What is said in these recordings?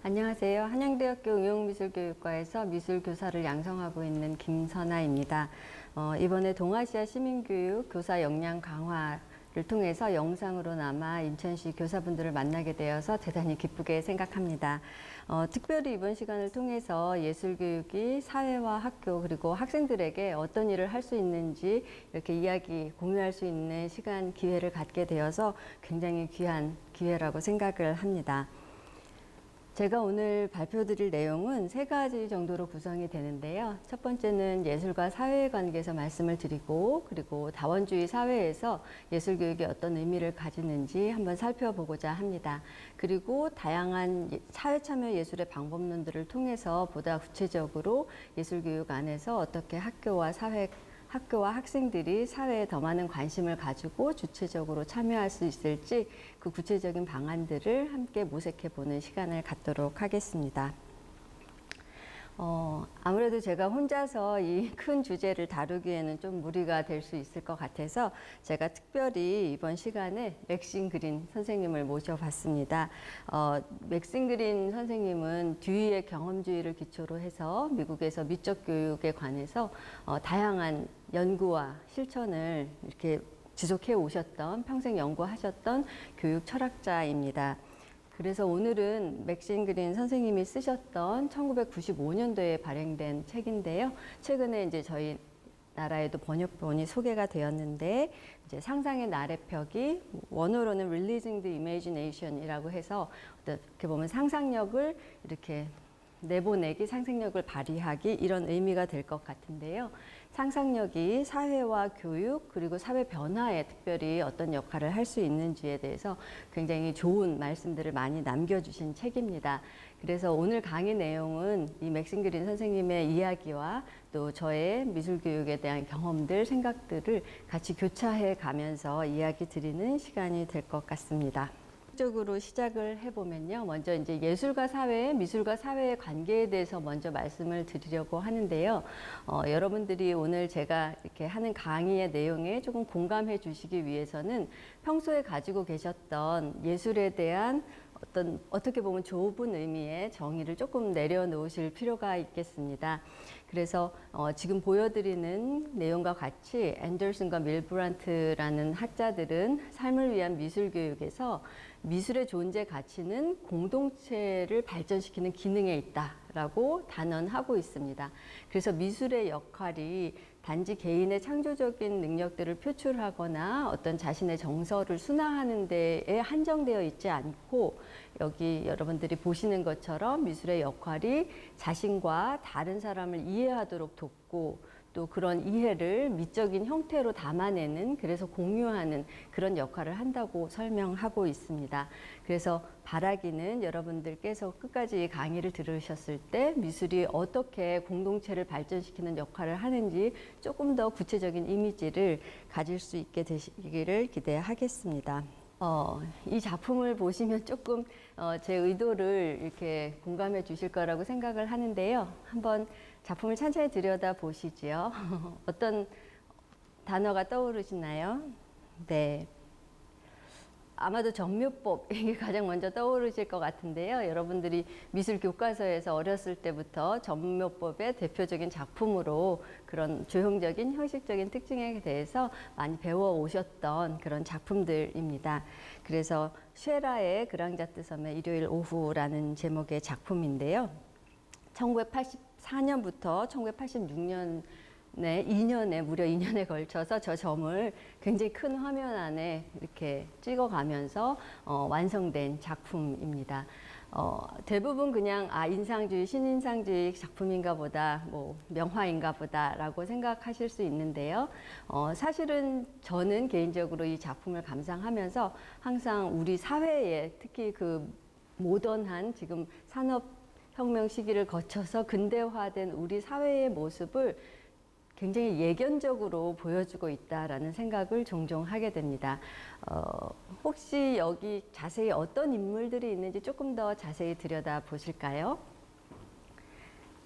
안녕하세요. 한양대학교 응용미술교육과에서 미술교사를 양성하고 있는 김선아입니다. 이번에 동아시아 시민교육 교사 역량 강화를 통해서 영상으로나마 인천시 교사분들을 만나게 되어서 대단히 기쁘게 생각합니다. 특별히 이번 시간을 통해서 예술교육이 사회와 학교 그리고 학생들에게 어떤 일을 할 수 있는지 이렇게 이야기 공유할 수 있는 시간 기회를 갖게 되어서 굉장히 귀한 기회라고 생각을 합니다. 제가 오늘 발표드릴 내용은 세 가지 정도로 구성이 되는데요. 첫 번째는 예술과 사회의 관계에서 말씀을 드리고, 그리고 다원주의 사회에서 예술교육이 어떤 의미를 가지는지 한번 살펴보고자 합니다. 그리고 다양한 사회참여 예술의 방법론들을 통해서 보다 구체적으로 예술교육 안에서 어떻게 학교와 학생들이 사회에 더 많은 관심을 가지고 주체적으로 참여할 수 있을지 그 구체적인 방안들을 함께 모색해 보는 시간을 갖도록 하겠습니다. 아무래도 제가 혼자서 이 큰 주제를 다루기에는 좀 무리가 될 수 있을 것 같아서 제가 특별히 이번 시간에 맥신 그린 선생님을 모셔봤습니다. 맥신 그린 선생님은 듀이의 경험주의를 기초로 해서 미국에서 미적 교육에 관해서 다양한 연구와 실천을 이렇게 지속해 오셨던, 평생 연구하셨던 교육 철학자입니다. 그래서 오늘은 맥신 그린 선생님이 쓰셨던 1995년도에 발행된 책인데요. 최근에 이제 저희 나라에도 번역본이 소개가 되었는데, 이제 상상의 나래벽이 원어로는 Releasing the Imagination이라고 해서 어떻게 보면 상상력을 이렇게 내보내기, 상상력을 발휘하기 이런 의미가 될 것 같은데요. 상상력이 사회와 교육 그리고 사회 변화에 특별히 어떤 역할을 할 수 있는지에 대해서 굉장히 좋은 말씀들을 많이 남겨주신 책입니다. 그래서 오늘 강의 내용은 이 맥신 그린 선생님의 이야기와 또 저의 미술교육에 대한 경험들, 생각들을 같이 교차해 가면서 이야기 드리는 시간이 될 것 같습니다. 적으로 시작을 해보면요. 먼저 이제 예술과 사회, 미술과 사회의 관계에 대해서 먼저 말씀을 드리려고 하는데요. 여러분들이 오늘 제가 이렇게 하는 강의의 내용에 조금 공감해 주시기 위해서는 평소에 가지고 계셨던 예술에 대한 어떻게 보면 좁은 의미의 정의를 조금 내려놓으실 필요가 있겠습니다. 그래서 지금 보여드리는 내용과 같이 앤더슨과 밀브란트라는 학자들은 삶을 위한 미술 교육에서 미술의 존재 가치는 공동체를 발전시키는 기능에 있다라고 단언하고 있습니다. 그래서 미술의 역할이 단지 개인의 창조적인 능력들을 표출하거나 어떤 자신의 정서를 순화하는 데에 한정되어 있지 않고, 여기 여러분들이 보시는 것처럼 미술의 역할이 자신과 다른 사람을 이해하도록 돕고, 또 그런 이해를 미적인 형태로 담아내는, 그래서 공유하는 그런 역할을 한다고 설명하고 있습니다. 그래서 바라기는 여러분들께서 끝까지 강의를 들으셨을 때 미술이 어떻게 공동체를 발전시키는 역할을 하는지 조금 더 구체적인 이미지를 가질 수 있게 되시기를 기대하겠습니다. 이 작품을 보시면 조금 제 의도를 이렇게 공감해 주실 거라고 생각을 하는데요. 한번 작품을 천천히 들여다 보시지요. 어떤 단어가 떠오르시나요? 네. 아마도 전묘법, 이게 가장 먼저 떠오르실 것 같은데요. 여러분들이 미술 교과서에서 어렸을 때부터 전묘법의 대표적인 작품으로 그런 조형적인, 형식적인 특징에 대해서 많이 배워 오셨던 그런 작품들입니다. 그래서 쉐라의 그랑자트 섬의 일요일 오후라는 제목의 작품인데요. 1984년부터 1986년 무려 2년에 걸쳐서 저 점을 굉장히 큰 화면 안에 이렇게 찍어가면서 완성된 작품입니다. 대부분 그냥 인상주의, 신인상주의 작품인가 보다, 명화인가 보다 라고 생각하실 수 있는데요. 사실은 저는 개인적으로 이 작품을 감상하면서 항상 우리 사회에, 특히 그 모던한 지금 산업혁명 시기를 거쳐서 근대화된 우리 사회의 모습을 굉장히 예견적으로 보여주고 있다라는 생각을 종종 하게 됩니다. 혹시 여기 자세히 어떤 인물들이 있는지 조금 더 자세히 들여다 보실까요?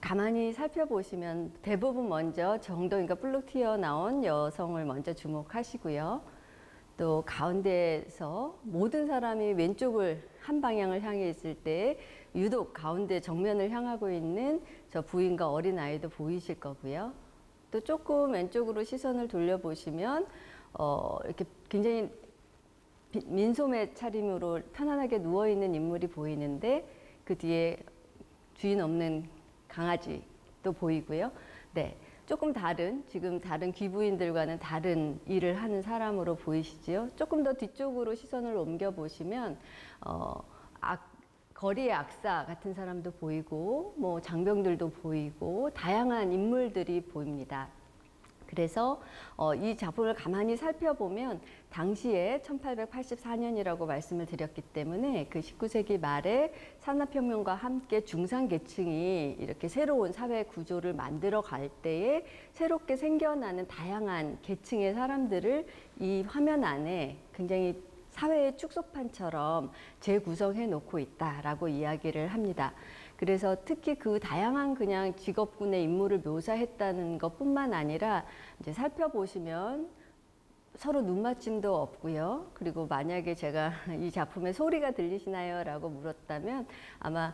가만히 살펴보시면 대부분 먼저 정동이가 불룩 튀어나온 여성을 먼저 주목하시고요. 또 가운데에서 모든 사람이 왼쪽을 한 방향을 향해 있을 때 유독 가운데 정면을 향하고 있는 저 부인과 어린아이도 보이실 거고요. 또 조금 왼쪽으로 시선을 돌려보시면 이렇게 굉장히 민소매 차림으로 편안하게 누워있는 인물이 보이는데 그 뒤에 주인 없는 강아지도 보이고요. 네, 조금 지금 다른 귀부인들과는 다른 일을 하는 사람으로 보이시지요. 조금 더 뒤쪽으로 시선을 옮겨보시면 거리의 악사 같은 사람도 보이고 뭐 장병들도 보이고 다양한 인물들이 보입니다. 그래서 이 작품을 가만히 살펴보면 당시에 1884년이라고 말씀을 드렸기 때문에 그 19세기 말에 산업혁명과 함께 중산계층이 이렇게 새로운 사회 구조를 만들어 갈 때에 새롭게 생겨나는 다양한 계층의 사람들을 이 화면 안에 굉장히 사회의 축소판처럼 재구성해 놓고 있다라고 이야기를 합니다. 그래서 특히 그 다양한 그냥 직업군의 인물을 묘사했다는 것뿐만 아니라 이제 살펴보시면 서로 눈맞춤도 없고요. 그리고 만약에 제가 이 작품에 소리가 들리시나요? 라고 물었다면 아마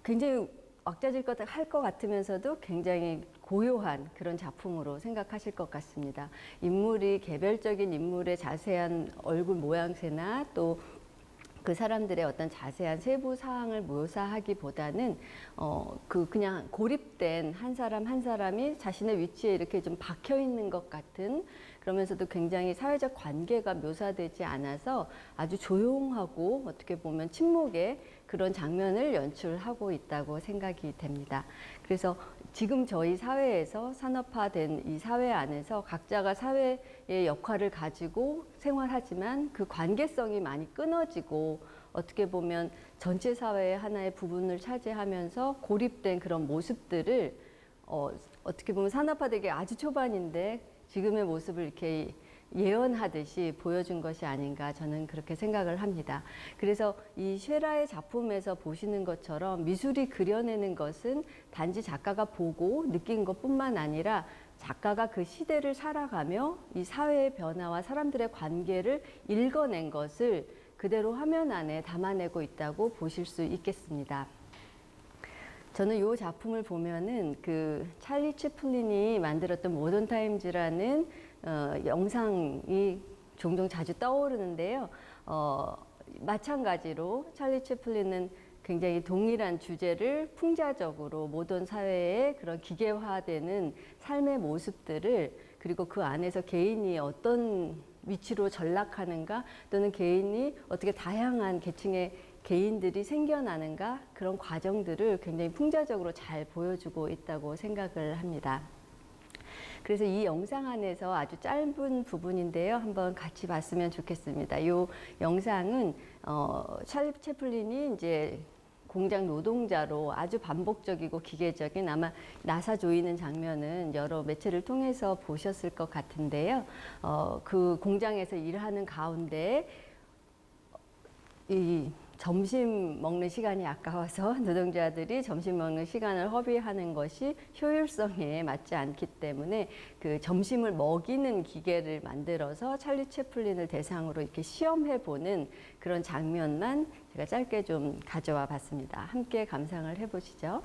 굉장히 왁자질 것 할 것 같으면서도 굉장히 고요한 그런 작품으로 생각하실 것 같습니다. 개별적인 인물의 자세한 얼굴 모양새나 또 그 사람들의 어떤 자세한 세부 사항을 묘사하기보다는 그냥 고립된 한 사람 한 사람이 자신의 위치에 이렇게 좀 박혀 있는 것 같은, 그러면서도 굉장히 사회적 관계가 묘사되지 않아서 아주 조용하고 어떻게 보면 침묵의 그런 장면을 연출하고 있다고 생각이 됩니다. 그래서 지금 저희 사회에서 산업화된 이 사회 안에서 각자가 사회의 역할을 가지고 생활하지만 그 관계성이 많이 끊어지고 어떻게 보면 전체 사회의 하나의 부분을 차지하면서 고립된 그런 모습들을 어떻게 보면 산업화되기 아주 초반인데 지금의 모습을 이렇게 예언하듯이 보여준 것이 아닌가, 저는 그렇게 생각을 합니다. 그래서 이 쉐라의 작품에서 보시는 것처럼 미술이 그려내는 것은 단지 작가가 보고 느낀 것뿐만 아니라 작가가 그 시대를 살아가며 이 사회의 변화와 사람들의 관계를 읽어낸 것을 그대로 화면 안에 담아내고 있다고 보실 수 있겠습니다. 저는 이 작품을 보면은 그 찰리 채플린이 만들었던 모던 타임즈라는 영상이 종종 자주 떠오르는데요. 마찬가지로 찰리 채플린은 굉장히 동일한 주제를 풍자적으로 모던 사회의 그런 기계화되는 삶의 모습들을, 그리고 그 안에서 개인이 어떤 위치로 전락하는가, 또는 개인이 어떻게 다양한 계층의 개인들이 생겨나는가, 그런 과정들을 굉장히 풍자적으로 잘 보여주고 있다고 생각을 합니다. 그래서 이 영상 안에서 아주 짧은 부분인데요. 한번 같이 봤으면 좋겠습니다. 이 영상은 찰리 채플린이 이제 공장 노동자로 아주 반복적이고 기계적인, 아마 나사 조이는 장면은 여러 매체를 통해서 보셨을 것 같은데요. 그 공장에서 일하는 가운데 이 점심 먹는 시간이 아까워서 노동자들이 점심 먹는 시간을 허비하는 것이 효율성에 맞지 않기 때문에 그 점심을 먹이는 기계를 만들어서 찰리 채플린을 대상으로 이렇게 시험해보는 그런 장면만 제가 짧게 좀 가져와 봤습니다. 함께 감상을 해보시죠.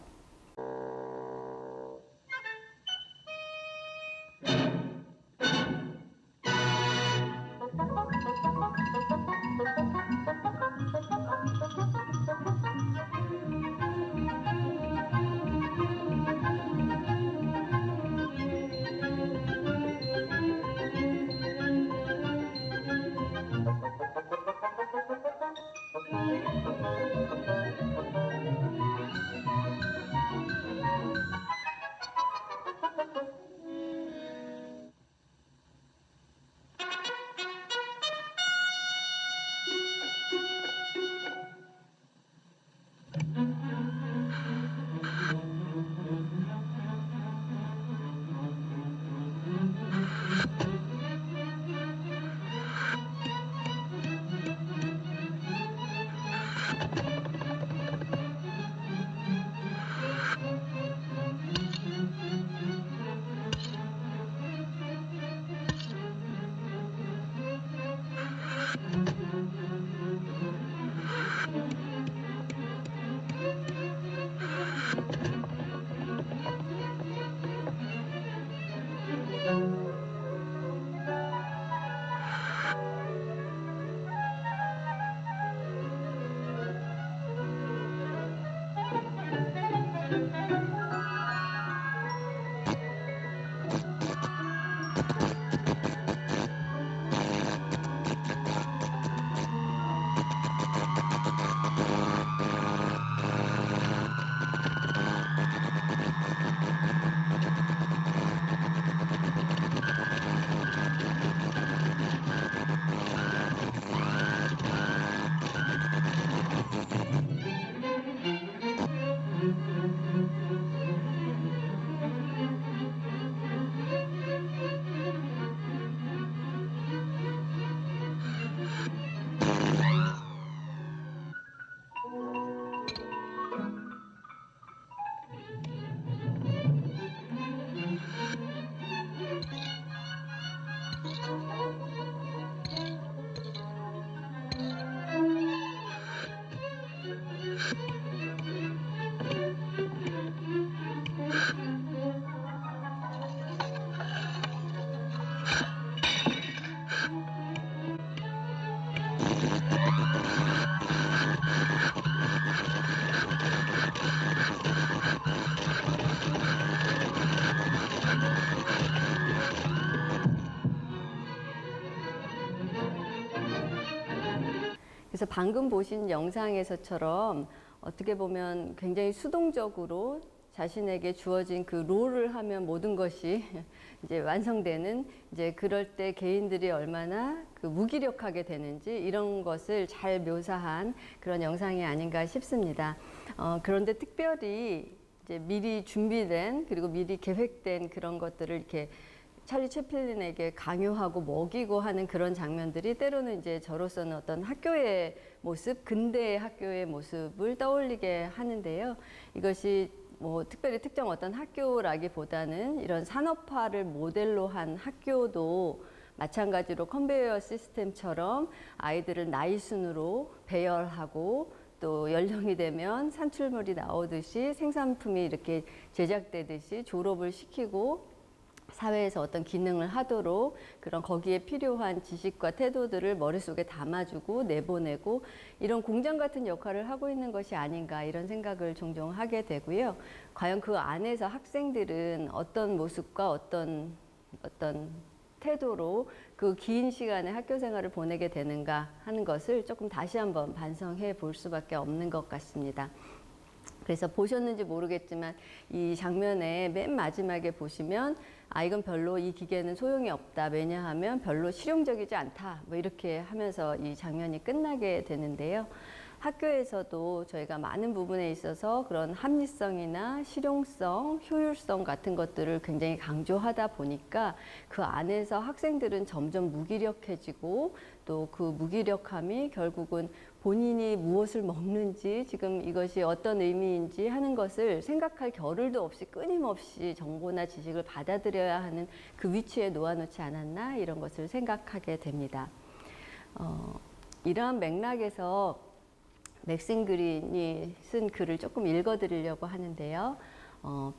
그래서 방금 보신 영상에서처럼 어떻게 보면 굉장히 수동적으로 자신에게 주어진 그 롤을 하면 모든 것이 이제 완성되는, 이제 그럴 때 개인들이 얼마나 그 무기력하게 되는지 이런 것을 잘 묘사한 그런 영상이 아닌가 싶습니다. 그런데 특별히 이제 미리 준비된 그리고 미리 계획된 그런 것들을 이렇게 찰리 채플린에게 강요하고 먹이고 하는 그런 장면들이 때로는 이제 저로서는 어떤 학교의 모습, 근대의 학교의 모습을 떠올리게 하는데요. 이것이 뭐 특별히 특정 어떤 학교라기보다는 이런 산업화를 모델로 한 학교도 마찬가지로 컨베이어 시스템처럼 아이들을 나이 순으로 배열하고 또 연령이 되면 산출물이 나오듯이 생산품이 이렇게 제작되듯이 졸업을 시키고 사회에서 어떤 기능을 하도록 그런 거기에 필요한 지식과 태도들을 머릿속에 담아주고 내보내고 이런 공장 같은 역할을 하고 있는 것이 아닌가 이런 생각을 종종 하게 되고요. 과연 그 안에서 학생들은 어떤 모습과 어떤 태도로 그 긴 시간의 학교 생활을 보내게 되는가 하는 것을 조금 다시 한번 반성해 볼 수밖에 없는 것 같습니다. 그래서 보셨는지 모르겠지만 이 장면의 맨 마지막에 보시면 이건 별로 이 기계는 소용이 없다. 왜냐하면 별로 실용적이지 않다. 뭐 이렇게 하면서 이 장면이 끝나게 되는데요. 학교에서도 저희가 많은 부분에 있어서 그런 합리성이나 실용성, 효율성 같은 것들을 굉장히 강조하다 보니까 그 안에서 학생들은 점점 무기력해지고 또 그 무기력함이 결국은 본인이 무엇을 먹는지 지금 이것이 어떤 의미인지 하는 것을 생각할 겨를도 없이 끊임없이 정보나 지식을 받아들여야 하는 그 위치에 놓아놓지 않았나 이런 것을 생각하게 됩니다. 이러한 맥락에서 맥신 그린이 쓴 글을 조금 읽어드리려고 하는데요.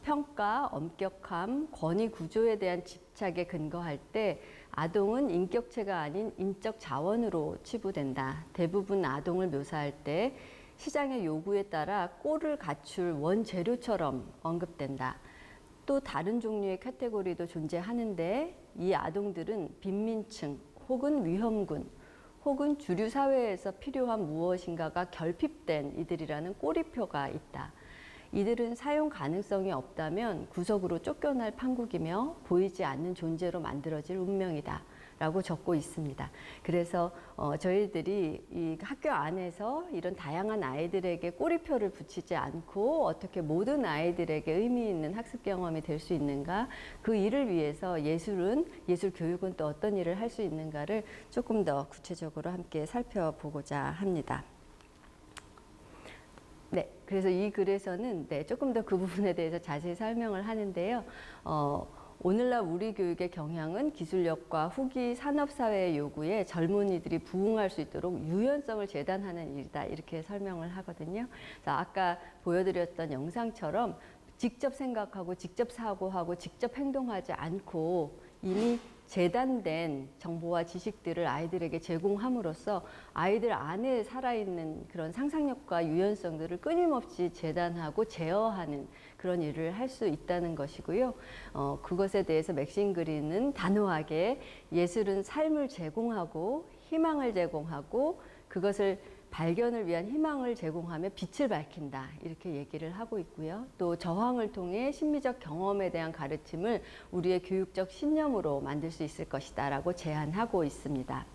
평가, 엄격함, 권위 구조에 대한 집착에 근거할 때 아동은 인격체가 아닌 인적 자원으로 치부된다. 대부분 아동을 묘사할 때 시장의 요구에 따라 꼴을 갖출 원재료처럼 언급된다. 또 다른 종류의 카테고리도 존재하는데 이 아동들은 빈민층 혹은 위험군 혹은 주류 사회에서 필요한 무엇인가가 결핍된 이들이라는 꼬리표가 있다. 이들은 사용 가능성이 없다면 구석으로 쫓겨날 판국이며 보이지 않는 존재로 만들어질 운명이다 라고 적고 있습니다. 그래서 저희들이 이 학교 안에서 이런 다양한 아이들에게 꼬리표를 붙이지 않고 어떻게 모든 아이들에게 의미 있는 학습 경험이 될 수 있는가, 그 일을 위해서 예술 교육은 또 어떤 일을 할 수 있는가를 조금 더 구체적으로 함께 살펴보고자 합니다. 네, 그래서 이 글에서는 조금 더 그 부분에 대해서 자세히 설명을 하는데요. 오늘날 우리 교육의 경향은 기술력과 후기 산업사회의 요구에 젊은이들이 부응할 수 있도록 유연성을 재단하는 일이다. 이렇게 설명을 하거든요. 그래서 아까 보여드렸던 영상처럼 직접 생각하고 직접 사고하고 직접 행동하지 않고 이미 재단된 정보와 지식들을 아이들에게 제공함으로써 아이들 안에 살아있는 그런 상상력과 유연성들을 끊임없이 재단하고 제어하는 그런 일을 할 수 있다는 것이고요. 그것에 대해서 맥신 그린은 단호하게 예술은 삶을 제공하고 희망을 제공하고 그것을 발견을 위한 희망을 제공하며 빛을 밝힌다 이렇게 얘기를 하고 있고요. 또 저항을 통해 심미적 경험에 대한 가르침을 우리의 교육적 신념으로 만들 수 있을 것이다 라고 제안하고 있습니다.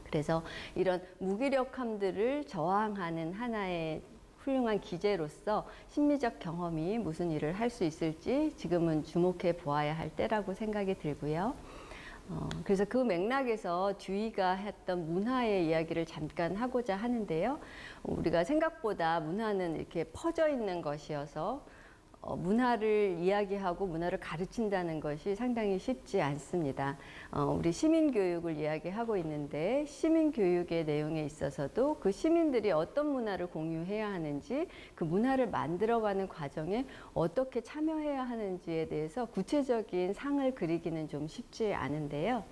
그래서 이런 무기력함들을 저항하는 하나의 훌륭한 기제로서 심미적 경험이 무슨 일을 할 수 있을지 지금은 주목해 보아야 할 때라고 생각이 들고요. 그래서 그 맥락에서 듀이가 했던 문화의 이야기를 잠깐 하고자 하는데요. 우리가 생각보다 문화는 이렇게 퍼져 있는 것이어서 문화를 이야기하고 문화를 가르친다는 것이 상당히 쉽지 않습니다. 우리 시민교육을 이야기하고 있는데 시민교육의 내용에 있어서도 그 시민들이 어떤 문화를 공유해야 하는지 그 문화를 만들어가는 과정에 어떻게 참여해야 하는지에 대해서 구체적인 상을 그리기는 좀 쉽지 않은데요.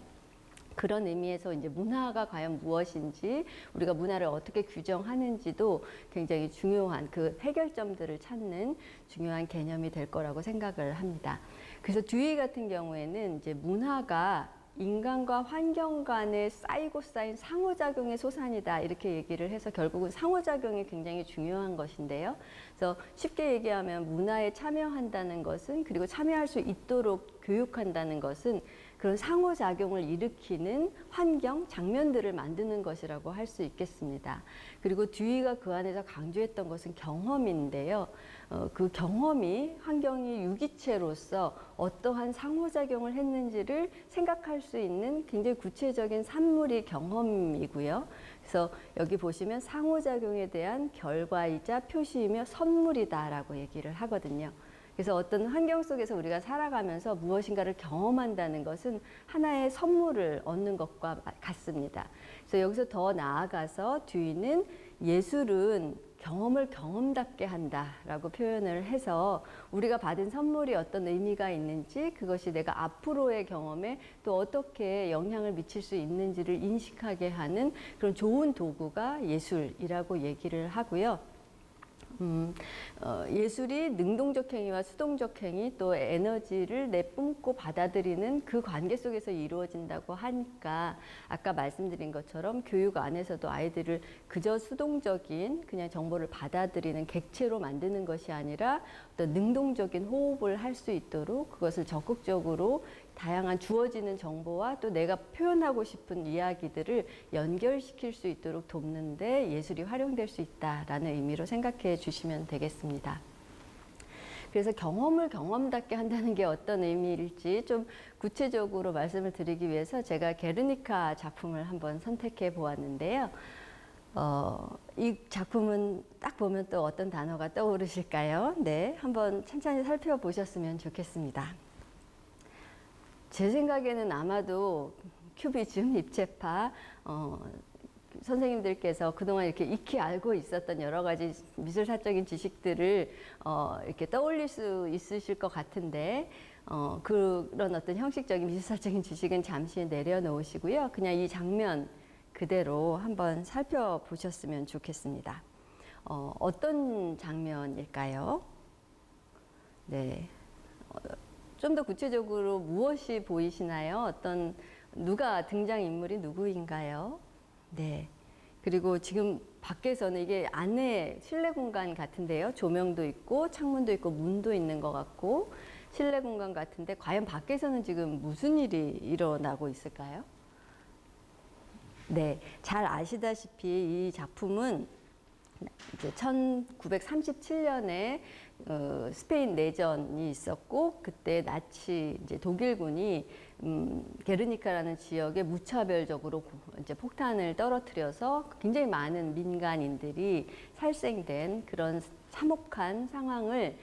그런 의미에서 이제 문화가 과연 무엇인지 우리가 문화를 어떻게 규정하는지도 굉장히 중요한 그 해결점들을 찾는 중요한 개념이 될 거라고 생각을 합니다. 그래서 듀이 같은 경우에는 이제 문화가 인간과 환경 간에 쌓이고 쌓인 상호작용의 소산이다 이렇게 얘기를 해서 결국은 상호작용이 굉장히 중요한 것인데요. 그래서 쉽게 얘기하면 문화에 참여한다는 것은 그리고 참여할 수 있도록 교육한다는 것은 그런 상호작용을 일으키는 환경, 장면들을 만드는 것이라고 할 수 있겠습니다. 그리고 듀이가 그 안에서 강조했던 것은 경험인데요. 그 경험이 환경이 유기체로서 어떠한 상호작용을 했는지를 생각할 수 있는 굉장히 구체적인 산물이 경험이고요. 그래서 여기 보시면 상호작용에 대한 결과이자 표시이며 선물이다라고 얘기를 하거든요. 그래서 어떤 환경 속에서 우리가 살아가면서 무엇인가를 경험한다는 것은 하나의 선물을 얻는 것과 같습니다. 그래서 여기서 더 나아가서 듀이는 예술은 경험을 경험답게 한다라고 표현을 해서 우리가 받은 선물이 어떤 의미가 있는지 그것이 내가 앞으로의 경험에 또 어떻게 영향을 미칠 수 있는지를 인식하게 하는 그런 좋은 도구가 예술이라고 얘기를 하고요. 예술이 능동적 행위와 수동적 행위 또 에너지를 내뿜고 받아들이는 그 관계 속에서 이루어진다고 하니까 아까 말씀드린 것처럼 교육 안에서도 아이들을 그저 수동적인 그냥 정보를 받아들이는 객체로 만드는 것이 아니라 어떤 능동적인 호흡을 할 수 있도록 그것을 적극적으로 다양한 주어지는 정보와 또 내가 표현하고 싶은 이야기들을 연결시킬 수 있도록 돕는데 예술이 활용될 수 있다라는 의미로 생각해 주시면 되겠습니다. 그래서 경험을 경험답게 한다는 게 어떤 의미일지 좀 구체적으로 말씀을 드리기 위해서 제가 게르니카 작품을 한번 선택해 보았는데요. 이 작품은 딱 보면 또 어떤 단어가 떠오르실까요? 네, 한번 천천히 살펴보셨으면 좋겠습니다. 제 생각에는 아마도 큐비즘, 입체파, 선생님들께서 그동안 이렇게 익히 알고 있었던 여러 가지 미술사적인 지식들을 이렇게 떠올릴 수 있으실 것 같은데 그런 어떤 형식적인 미술사적인 지식은 잠시 내려놓으시고요. 그냥 이 장면 그대로 한번 살펴보셨으면 좋겠습니다. 어떤 장면일까요? 네. 좀 더 구체적으로 무엇이 보이시나요? 어떤 누가 등장인물이 누구인가요? 네. 그리고 지금 밖에서는 이게 안에 실내 공간 같은데요. 조명도 있고 창문도 있고 문도 있는 것 같고 실내 공간 같은데 과연 밖에서는 지금 무슨 일이 일어나고 있을까요? 네. 잘 아시다시피 이 작품은 이제 1937년에 스페인 내전이 있었고 그때 나치 이제 독일군이 게르니카라는 지역에 무차별적으로 이제 폭탄을 떨어뜨려서 굉장히 많은 민간인들이 살생된 그런 참혹한 상황을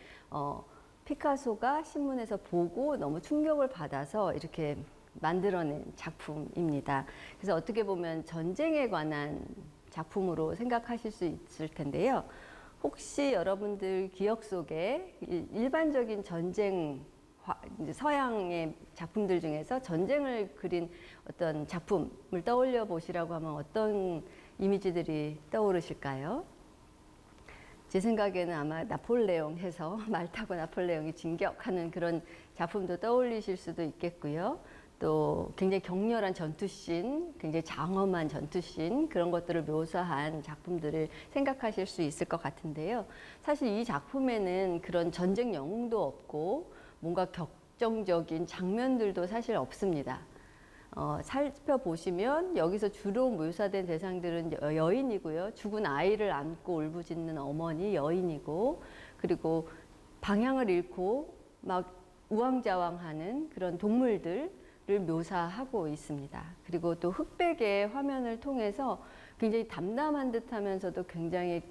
피카소가 신문에서 보고 너무 충격을 받아서 이렇게 만들어낸 작품입니다. 그래서 어떻게 보면 전쟁에 관한 작품으로 생각하실 수 있을 텐데요. 혹시 여러분들 기억 속에 일반적인 전쟁, 서양의 작품들 중에서 전쟁을 그린 어떤 작품을 떠올려 보시라고 하면 어떤 이미지들이 떠오르실까요? 제 생각에는 아마 나폴레옹 해서 말 타고 나폴레옹이 진격하는 그런 작품도 떠올리실 수도 있겠고요. 또 굉장히 격렬한 전투씬, 굉장히 장엄한 전투씬 그런 것들을 묘사한 작품들을 생각하실 수 있을 것 같은데요. 사실 이 작품에는 그런 전쟁 영웅도 없고 뭔가 격정적인 장면들도 사실 없습니다. 살펴보시면 여기서 주로 묘사된 대상들은 여인이고요. 죽은 아이를 안고 울부짖는 어머니 여인이고 그리고 방향을 잃고 막 우왕좌왕하는 그런 동물들 묘사하고 있습니다. 그리고 또 흑백의 화면을 통해서 굉장히 담담한 듯 하면서도 굉장히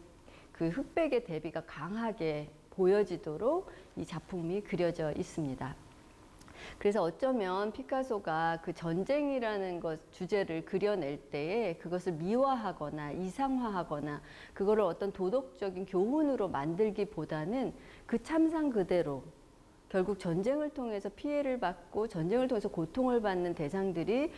그 흑백의 대비가 강하게 보여지도록 이 작품이 그려져 있습니다. 그래서 어쩌면 피카소가 그 전쟁이라는 것 주제를 그려낼 때에 그것을 미화하거나 이상화하거나 그거를 어떤 도덕적인 교훈으로 만들기보다는 그 참상 그대로 결국 전쟁을 통해서 피해를 받고 전쟁을 통해서 고통을 받는 대상들이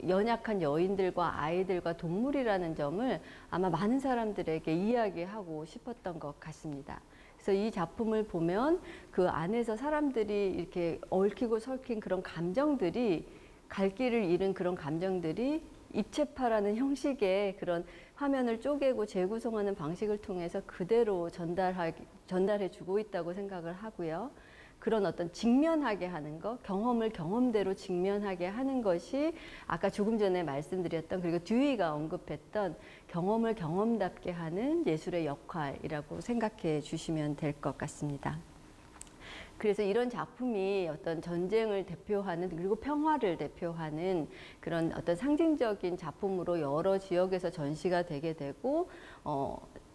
연약한 여인들과 아이들과 동물이라는 점을 아마 많은 사람들에게 이야기하고 싶었던 것 같습니다. 그래서 이 작품을 보면 그 안에서 사람들이 이렇게 얽히고 설킨 그런 감정들이 갈 길을 잃은 그런 감정들이 입체파라는 형식의 그런 화면을 쪼개고 재구성하는 방식을 통해서 그대로 전달해 주고 있다고 생각을 하고요. 그런 어떤 직면하게 하는 것, 경험을 경험대로 직면하게 하는 것이 아까 조금 전에 말씀드렸던, 그리고 듀이가 언급했던 경험을 경험답게 하는 예술의 역할이라고 생각해 주시면 될 것 같습니다. 그래서 이런 작품이 어떤 전쟁을 대표하는, 그리고 평화를 대표하는 그런 어떤 상징적인 작품으로 여러 지역에서 전시가 되게 되고,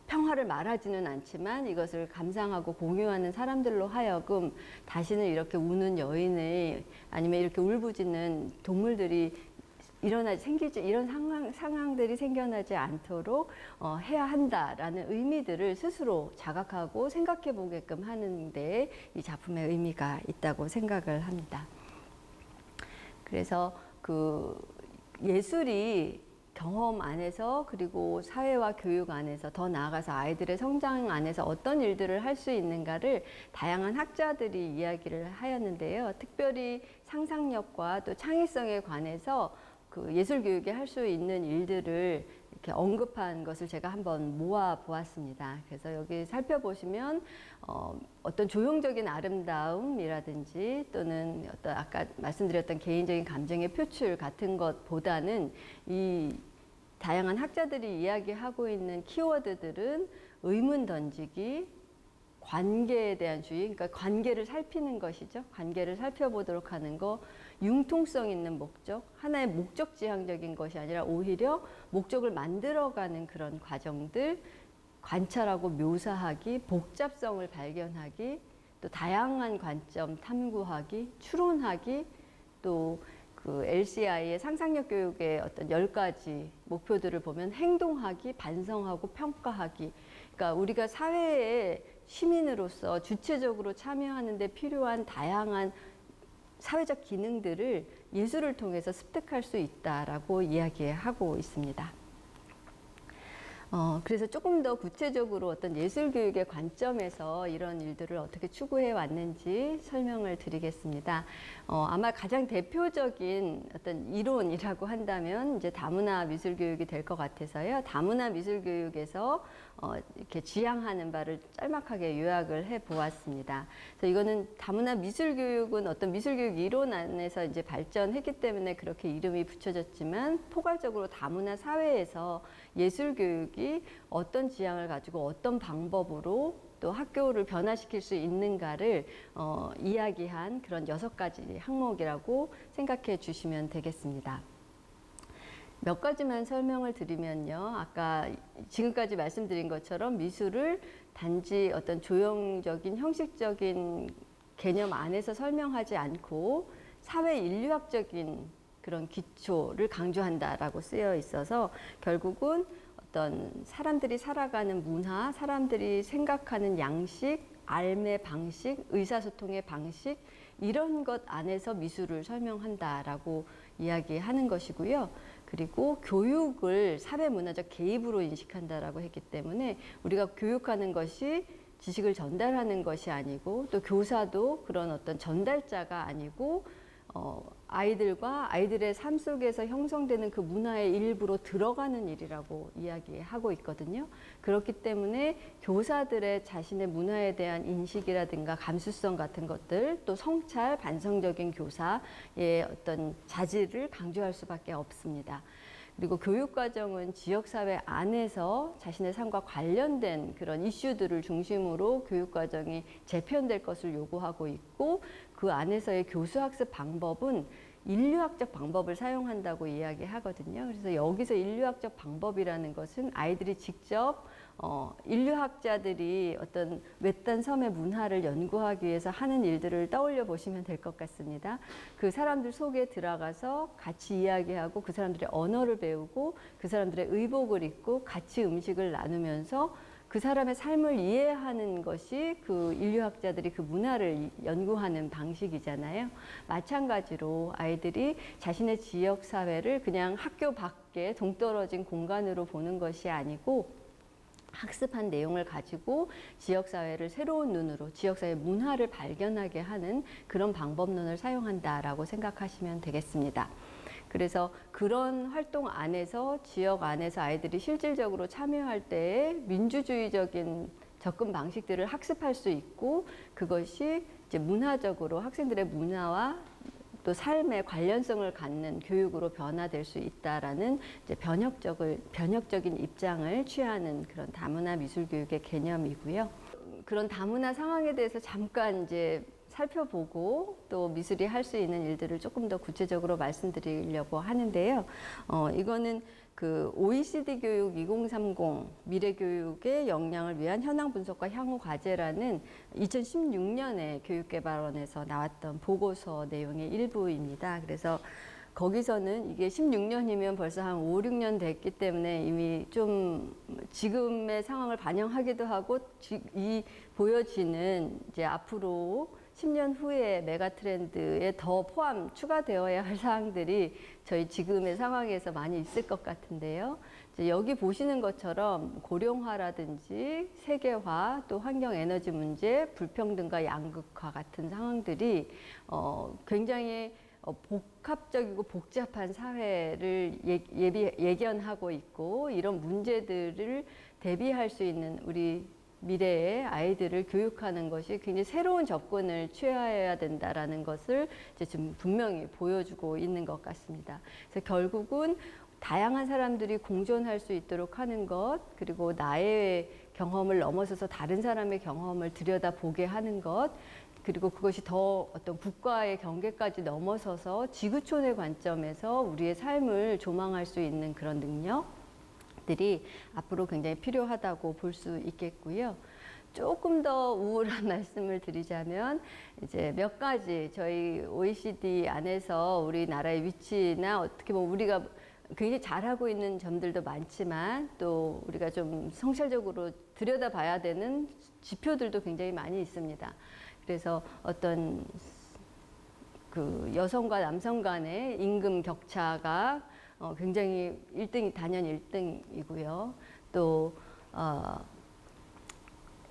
평화를 말하지는 않지만 이것을 감상하고 공유하는 사람들로 하여금 다시는 이렇게 우는 여인을, 아니면 이렇게 울부짖는 동물들이 이런 상황들이 생겨나지 않도록 해야 한다라는 의미들을 스스로 자각하고 생각해 보게끔 하는 데 이 작품의 의미가 있다고 생각을 합니다. 그래서 그 예술이 경험 안에서, 그리고 사회와 교육 안에서, 더 나아가서 아이들의 성장 안에서 어떤 일들을 할 수 있는가를 다양한 학자들이 이야기를 하였는데요. 특별히 상상력과 또 창의성에 관해서 그 예술 교육에 할 수 있는 일들을 이렇게 언급한 것을 제가 한번 모아 보았습니다. 그래서 여기 살펴보시면 어떤 조형적인 아름다움이라든지, 또는 어떤 아까 말씀드렸던 개인적인 감정의 표출 같은 것보다는 이 다양한 학자들이 이야기하고 있는 키워드들은 의문 던지기, 관계에 대한 주의, 그러니까 관계를 살피는 것이죠. 관계를 살펴보도록 하는 거, 융통성 있는 목적, 하나의 목적 지향적인 것이 아니라 오히려 목적을 만들어가는 그런 과정들, 관찰하고 묘사하기, 복잡성을 발견하기, 또 다양한 관점 탐구하기, 추론하기, 또 그 LCI의 상상력 교육의 어떤 10가지 목표들을 보면 행동하기, 반성하고 평가하기. 그러니까 우리가 사회의 시민으로서 주체적으로 참여하는 데 필요한 다양한 사회적 기능들을 예술을 통해서 습득할 수 있다라고 이야기하고 있습니다. 그래서 조금 더 구체적으로 어떤 예술 교육의 관점에서 이런 일들을 어떻게 추구해 왔는지 설명을 드리겠습니다. 아마 가장 대표적인 어떤 이론이라고 한다면 이제 다문화 미술 교육이 될 것 같아서요. 다문화 미술 교육에서 이렇게 지향하는 바를 짤막하게 요약을 해 보았습니다. 그래서 이거는 다문화 미술 교육은 어떤 미술 교육 이론 안에서 이제 발전했기 때문에 그렇게 이름이 붙여졌지만, 포괄적으로 다문화 사회에서 예술 교육이 어떤 지향을 가지고 어떤 방법으로 또 학교를 변화시킬 수 있는가를 이야기한 그런 6가지 항목이라고 생각해 주시면 되겠습니다. 몇 가지만 설명을 드리면요. 아까 지금까지 말씀드린 것처럼 미술을 단지 어떤 조형적인 형식적인 개념 안에서 설명하지 않고 사회 인류학적인 그런 기초를 강조한다라고 쓰여 있어서, 결국은 어떤 사람들이 살아가는 문화, 사람들이 생각하는 양식, 삶의 방식, 의사소통의 방식, 이런 것 안에서 미술을 설명한다라고 이야기하는 것이고요. 그리고 교육을 사회문화적 개입으로 인식한다라고 했기 때문에 우리가 교육하는 것이 지식을 전달하는 것이 아니고, 또 교사도 그런 어떤 전달자가 아니고 아이들과 아이들의 삶 속에서 형성되는 그 문화의 일부로 들어가는 일이라고 이야기하고 있거든요. 그렇기 때문에 교사들의 자신의 문화에 대한 인식이라든가 감수성 같은 것들, 또 성찰, 반성적인 교사의 어떤 자질을 강조할 수밖에 없습니다. 그리고 교육과정은 지역사회 안에서 자신의 삶과 관련된 그런 이슈들을 중심으로 교육과정이 재편될 것을 요구하고 있고, 그 안에서의 교수학습 방법은 인류학적 방법을 사용한다고 이야기하거든요. 그래서 여기서 인류학적 방법이라는 것은 아이들이 직접 인류학자들이 어떤 외딴 섬의 문화를 연구하기 위해서 하는 일들을 떠올려 보시면 될 것 같습니다. 그 사람들 속에 들어가서 같이 이야기하고, 그 사람들의 언어를 배우고, 그 사람들의 의복을 입고 같이 음식을 나누면서 그 사람의 삶을 이해하는 것이 그 인류학자들이 그 문화를 연구하는 방식이잖아요. 마찬가지로 아이들이 자신의 지역 사회를 그냥 학교 밖에 동떨어진 공간으로 보는 것이 아니고, 학습한 내용을 가지고 지역사회를 새로운 눈으로 지역사회 문화를 발견하게 하는 그런 방법론을 사용한다라고 생각하시면 되겠습니다. 그래서 그런 활동 안에서 지역 안에서 아이들이 실질적으로 참여할 때에 민주주의적인 접근 방식들을 학습할 수 있고 그것이 이제 문화적으로 학생들의 문화와 또 삶의 관련성을 갖는 교육으로 변화될 수 있다라는 이제 변혁적인 입장을 취하는 그런 다문화 미술 교육의 개념이고요. 그런 다문화 상황에 대해서 잠깐 이제 살펴보고 또 미술이 할 수 있는 일들을 조금 더 구체적으로 말씀드리려고 하는데요. 이거는 그 OECD 교육 2030 미래교육의 역량을 위한 현황 분석과 향후 과제라는 2016년에 교육개발원에서 나왔던 보고서 내용의 일부입니다. 그래서 거기서는 이게 16년이면 벌써 한 5, 6년 됐기 때문에 이미 좀 지금의 상황을 반영하기도 하고 이 보여지는 이제 앞으로 10년 후에 메가 트렌드에 더 추가되어야 할 사항들이 저희 지금의 상황에서 많이 있을 것 같은데요. 이제 여기 보시는 것처럼 고령화라든지 세계화, 또 환경 에너지 문제, 불평등과 양극화 같은 상황들이 굉장히 복합적이고 복잡한 사회를 예견하고 있고 이런 문제들을 대비할 수 있는 우리 미래의 아이들을 교육하는 것이 굉장히 새로운 접근을 취해야 된다라는 것을 이제 좀 분명히 보여주고 있는 것 같습니다. 그래서 결국은 다양한 사람들이 공존할 수 있도록 하는 것, 그리고 나의 경험을 넘어서서 다른 사람의 경험을 들여다보게 하는 것, 그리고 그것이 더 어떤 국가의 경계까지 넘어서서 지구촌의 관점에서 우리의 삶을 조망할 수 있는 그런 능력들이 앞으로 굉장히 필요하다고 볼 수 있겠고요. 조금 더 우울한 말씀을 드리자면 이제 몇 가지 저희 OECD 안에서 우리나라의 위치나 어떻게 보면 우리가 굉장히 잘하고 있는 점들도 많지만 또 우리가 좀 성찰적으로 들여다봐야 되는 지표들도 굉장히 많이 있습니다. 그래서 어떤 그 여성과 남성 간의 임금 격차가 굉장히 단연 1등이고요. 또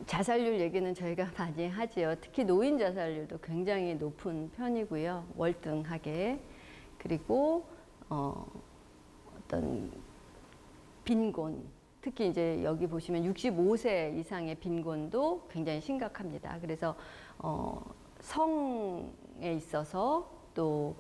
자살률 얘기는 저희가 많이 하지요. 특히 노인 자살률도 굉장히 높은 편이고요. 월등하게. 그리고 어떤 빈곤, 특히 이제 여기 보시면 65세 이상의 빈곤도 굉장히 심각합니다. 그래서 성에 있어서 또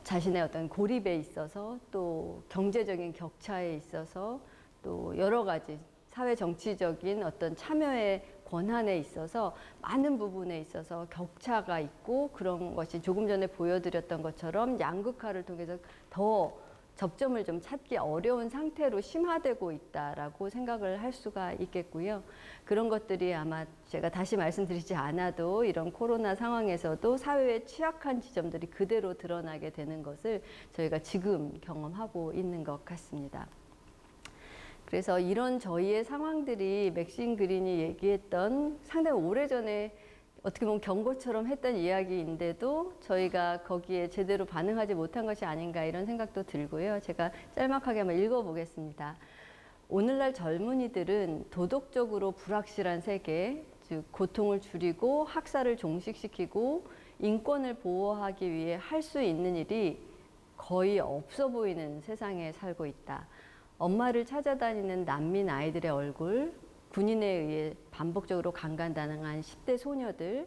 자신의 어떤 고립에 있어서 또 경제적인 격차에 있어서 또 여러 가지 사회 정치적인 어떤 참여의 권한에 있어서 많은 부분에 있어서 격차가 있고 그런 것이 조금 전에 보여드렸던 것처럼 양극화를 통해서 더 접점을 좀 찾기 어려운 상태로 심화되고 있다라고 생각을 할 수가 있겠고요. 그런 것들이 아마 제가 다시 말씀드리지 않아도 이런 코로나 상황에서도 사회의 취약한 지점들이 그대로 드러나게 되는 것을 저희가 지금 경험하고 있는 것 같습니다. 그래서 이런 저희의 상황들이 맥신 그린이 얘기했던 상당히 오래전에 어떻게 보면 경고처럼 했던 이야기인데도 저희가 거기에 제대로 반응하지 못한 것이 아닌가 이런 생각도 들고요. 제가 짤막하게 한번 읽어보겠습니다. 오늘날 젊은이들은 도덕적으로 불확실한 세계, 즉 고통을 줄이고 학살을 종식시키고 인권을 보호하기 위해 할 수 있는 일이 거의 없어 보이는 세상에 살고 있다. 엄마를 찾아다니는 난민 아이들의 얼굴, 군인에 의해 반복적으로 강간당한 10대 소녀들,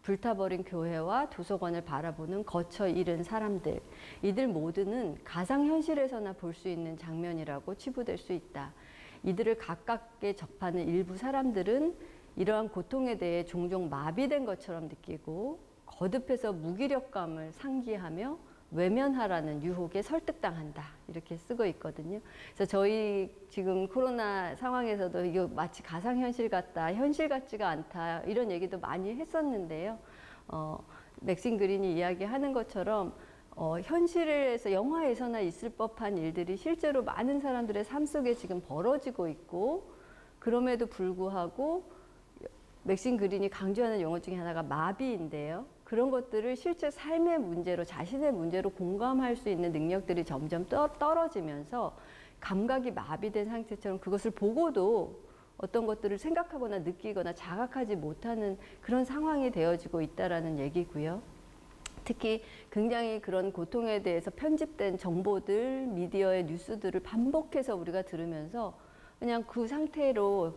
불타버린 교회와 도서관을 바라보는 거쳐 잃은 사람들, 이들 모두는 가상현실에서나 볼 수 있는 장면이라고 치부될 수 있다. 이들을 가깝게 접하는 일부 사람들은 이러한 고통에 대해 종종 마비된 것처럼 느끼고 거듭해서 무기력감을 상기하며 외면하라는 유혹에 설득당한다. 이렇게 쓰고 있거든요. 그래서 저희 지금 코로나 상황에서도 이거 마치 가상현실 같다, 현실 같지가 않다, 이런 얘기도 많이 했었는데요. 맥신 그린이 이야기하는 것처럼 현실에서 영화에서나 있을 법한 일들이 실제로 많은 사람들의 삶 속에 지금 벌어지고 있고 그럼에도 불구하고 맥신 그린이 강조하는 용어 중에 하나가 마비인데요. 그런 것들을 실제 삶의 문제로 자신의 문제로 공감할 수 있는 능력들이 점점 떨어지면서 감각이 마비된 상태처럼 그것을 보고도 어떤 것들을 생각하거나 느끼거나 자각하지 못하는 그런 상황이 되어지고 있다라는 얘기고요. 특히 굉장히 그런 고통에 대해서 편집된 정보들, 미디어의 뉴스들을 반복해서 우리가 들으면서 그냥 그 상태로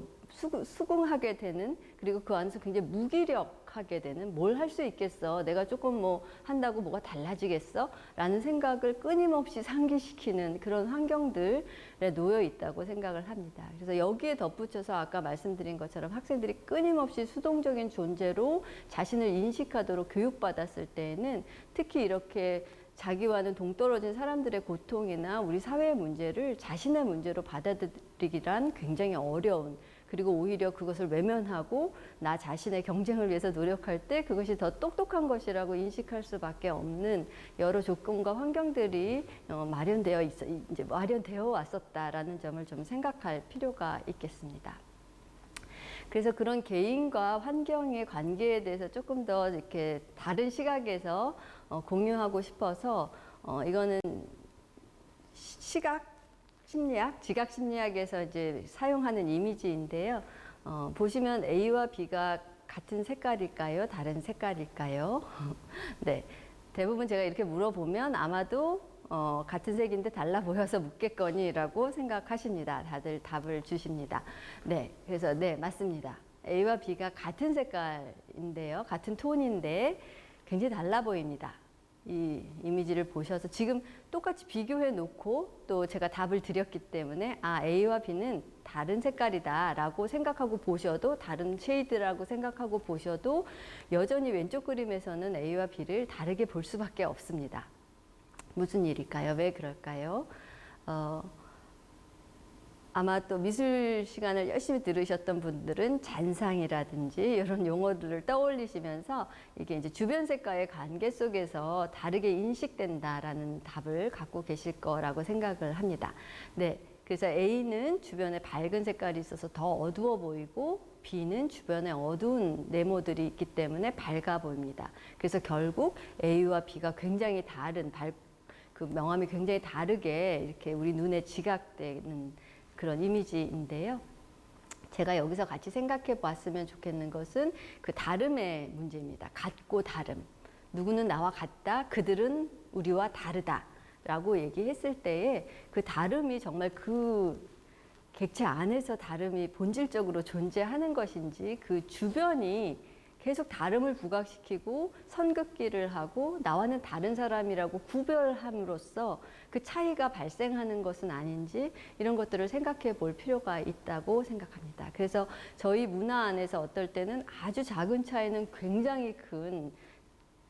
수긍하게 되는, 그리고 그 안에서 굉장히 무기력하게 되는, 뭘 할 수 있겠어, 내가 조금 뭐 한다고 뭐가 달라지겠어 라는 생각을 끊임없이 상기시키는 그런 환경들에 놓여 있다고 생각을 합니다. 그래서 여기에 덧붙여서 아까 말씀드린 것처럼 학생들이 끊임없이 수동적인 존재로 자신을 인식하도록 교육받았을 때에는 특히 이렇게 자기와는 동떨어진 사람들의 고통이나 우리 사회의 문제를 자신의 문제로 받아들이기란 굉장히 어려운, 그리고 오히려 그것을 외면하고 나 자신의 경쟁을 위해서 노력할 때 그것이 더 똑똑한 것이라고 인식할 수밖에 없는 여러 조건과 환경들이 마련되어 왔었다라는 점을 좀 생각할 필요가 있겠습니다. 그래서 그런 개인과 환경의 관계에 대해서 조금 더 이렇게 다른 시각에서 공유하고 싶어서 이거는 시각 심리학, 지각 심리학에서 이제 사용하는 이미지인데요. 보시면 A와 B가 같은 색깔일까요? 다른 색깔일까요? 네, 대부분 제가 이렇게 물어보면 아마도 같은 색인데 달라 보여서 묻겠거니라고 생각하십니다. 다들 답을 주십니다. 네, 그래서 네, 맞습니다. A와 B가 같은 색깔인데요, 같은 톤인데 굉장히 달라 보입니다. 이 이미지를 보셔서 지금 똑같이 비교해 놓고 또 제가 답을 드렸기 때문에 A와 B는 다른 색깔이다 라고 생각하고 보셔도, 다른 쉐이드라고 생각하고 보셔도 여전히 왼쪽 그림에서는 A와 B를 다르게 볼 수밖에 없습니다. 무슨 일일까요? 왜 그럴까요? 아마 또 미술 시간을 열심히 들으셨던 분들은 잔상이라든지 이런 용어들을 떠올리시면서 이게 이제 주변 색과의 관계 속에서 다르게 인식된다라는 답을 갖고 계실 거라고 생각을 합니다. 네, 그래서 A는 주변에 밝은 색깔이 있어서 더 어두워 보이고 B는 주변에 어두운 네모들이 있기 때문에 밝아 보입니다. 그래서 결국 A와 B가 굉장히 다른, 그 명암이 굉장히 다르게 이렇게 우리 눈에 지각되는 그런 이미지인데요. 제가 여기서 같이 생각해 봤으면 좋겠는 것은 그 다름의 문제입니다. 같고 다름. 누구는 나와 같다, 그들은 우리와 다르다 라고 얘기했을 때에 그 다름이 정말 그 객체 안에서 다름이 본질적으로 존재하는 것인지, 그 주변이 계속 다름을 부각시키고 선긋기를 하고 나와는 다른 사람이라고 구별함으로써 그 차이가 발생하는 것은 아닌지, 이런 것들을 생각해 볼 필요가 있다고 생각합니다. 그래서 저희 문화 안에서 어떨 때는 아주 작은 차이는 굉장히 큰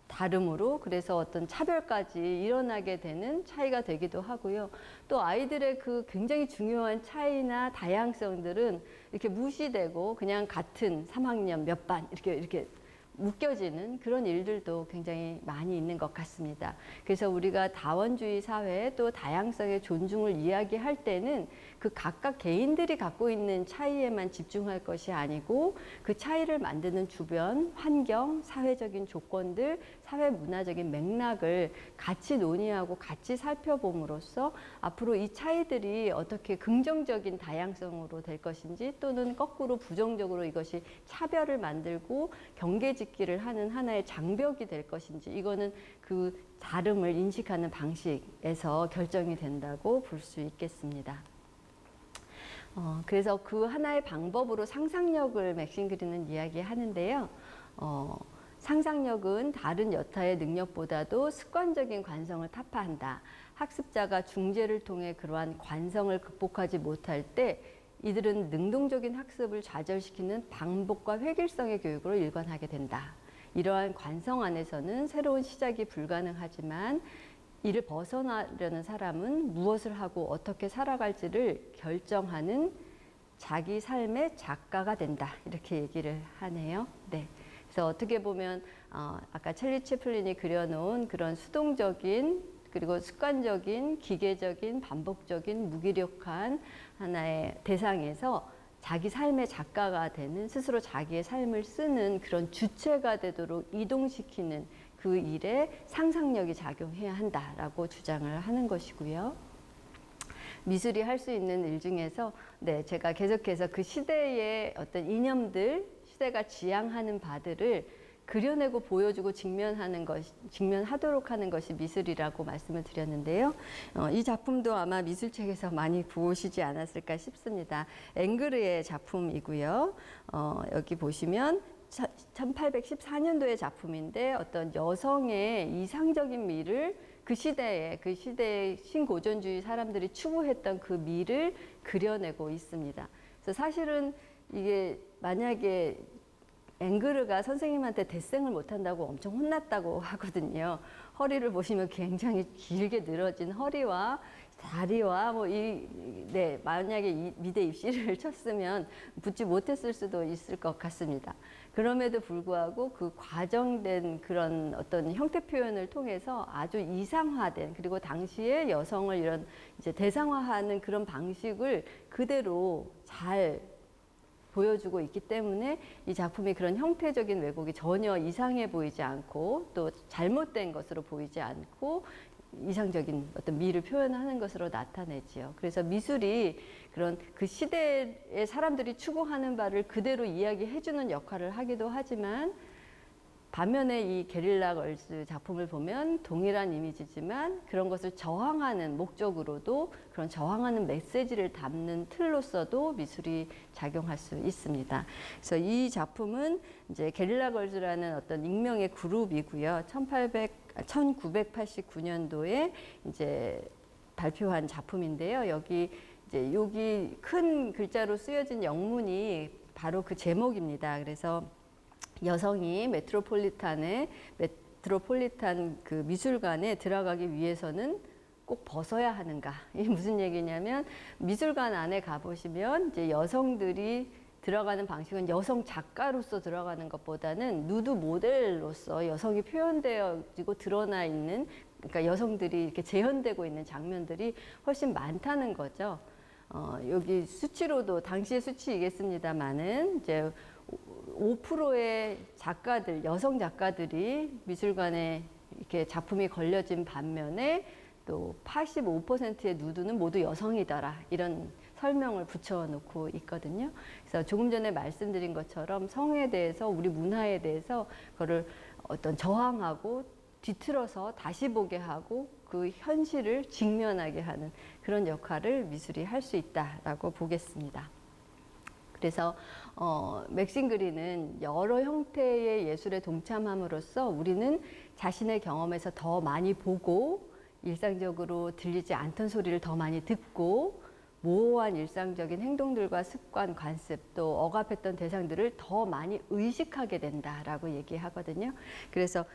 다름으로, 그래서 어떤 차별까지 일어나게 되는 차이가 되기도 하고요. 또 아이들의 그 굉장히 중요한 차이나 다양성들은 이렇게 무시되고 그냥 같은 3학년 몇 반 이렇게 묶여지는 그런 일들도 굉장히 많이 있는 것 같습니다. 그래서 우리가 다원주의 사회, 또 다양성의 존중을 이야기할 때는 그 각각 개인들이 갖고 있는 차이에만 집중할 것이 아니고 그 차이를 만드는 주변, 환경, 사회적인 조건들, 사회 문화적인 맥락을 같이 논의하고 같이 살펴봄으로써 앞으로 이 차이들이 어떻게 긍정적인 다양성으로 될 것인지, 또는 거꾸로 부정적으로 이것이 차별을 만들고 경계짓기를 하는 하나의 장벽이 될 것인지, 이거는 그 다름을 인식하는 방식에서 결정이 된다고 볼 수 있겠습니다. 그래서 그 하나의 방법으로 상상력을 맥신 그린은 이야기하는데요. 상상력은 다른 여타의 능력보다도 습관적인 관성을 타파한다. 학습자가 중재를 통해 그러한 관성을 극복하지 못할 때 이들은 능동적인 학습을 좌절시키는 반복과 획일성의 교육으로 일관하게 된다. 이러한 관성 안에서는 새로운 시작이 불가능하지만 이를 벗어나려는 사람은 무엇을 하고 어떻게 살아갈지를 결정하는 자기 삶의 작가가 된다. 이렇게 얘기를 하네요. 네. 그래서 어떻게 보면 아까 찰리 채플린이 그려놓은 그런 수동적인, 그리고 습관적인, 기계적인, 반복적인, 무기력한 하나의 대상에서 자기 삶의 작가가 되는, 스스로 자기의 삶을 쓰는 그런 주체가 되도록 이동시키는 그 일에 상상력이 작용해야 한다라고 주장을 하는 것이고요. 미술이 할 수 있는 일 중에서 네, 제가 계속해서 그 시대의 어떤 이념들, 시대가 지향하는 바들을 그려내고 보여주고 직면하도록 하는 것이 미술이라고 말씀을 드렸는데요. 이 작품도 아마 미술책에서 많이 보시지 않았을까 싶습니다. 앵그르의 작품이고요. 여기 보시면 1814년도의 작품인데 어떤 여성의 이상적인 미를 그 시대의 신고전주의 사람들이 추구했던 그 미를 그려내고 있습니다. 그래서 사실은 이게 만약에 앵그르가 선생님한테 데생을 못한다고 엄청 혼났다고 하거든요. 허리를 보시면 굉장히 길게 늘어진 허리와 다리와 만약에 미대 입시를 쳤으면 붙지 못했을 수도 있을 것 같습니다. 그럼에도 불구하고 그 과정된 그런 어떤 형태 표현을 통해서 아주 이상화된, 그리고 당시에 여성을 이런 이제 대상화하는 그런 방식을 그대로 잘 보여주고 있기 때문에 이 작품이 그런 형태적인 왜곡이 전혀 이상해 보이지 않고 또 잘못된 것으로 보이지 않고 이상적인 어떤 미를 표현하는 것으로 나타내지요. 그래서 미술이 그런 그 시대의 사람들이 추구하는 바를 그대로 이야기해주는 역할을 하기도 하지만, 반면에 이 게릴라 걸스 작품을 보면 동일한 이미지지만 그런 것을 저항하는 목적으로도, 그런 저항하는 메시지를 담는 틀로서도 미술이 작용할 수 있습니다. 그래서 이 작품은 이제 게릴라 걸즈라는 어떤 익명의 그룹이고요. 1989년도에 이제 발표한 작품인데요. 여기 큰 글자로 쓰여진 영문이 바로 그 제목입니다. 그래서 여성이 메트로폴리탄 그 미술관에 들어가기 위해서는 꼭 벗어야 하는가? 이게 무슨 얘기냐면, 미술관 안에 가보시면 이제 여성들이 들어가는 방식은 여성 작가로서 들어가는 것보다는 누드 모델로서 여성이 표현되어지고 드러나 있는, 그러니까 여성들이 이렇게 재현되고 있는 장면들이 훨씬 많다는 거죠. 여기 수치로도 당시의 수치이겠습니다만은 이제 5%의 작가들, 여성 작가들이 미술관에 이렇게 작품이 걸려진 반면에 또 85%의 누드는 모두 여성이더라, 이런 설명을 붙여놓고 있거든요. 그래서 조금 전에 말씀드린 것처럼 성에 대해서, 우리 문화에 대해서 그거를 어떤 저항하고 뒤틀어서 다시 보게 하고 그 현실을 직면하게 하는 그런 역할을 미술이 할 수 있다라고 보겠습니다. 그래서 맥신 그린은 여러 형태의 예술에 동참함으로써 우리는 자신의 경험에서 더 많이 보고, 일상적으로 들리지 않던 소리를 더 많이 듣고, 모호한 일상적인 행동들과 습관, 관습, 또 억압했던 대상들을 더 많이 의식하게 된다라고 얘기하거든요. 그래서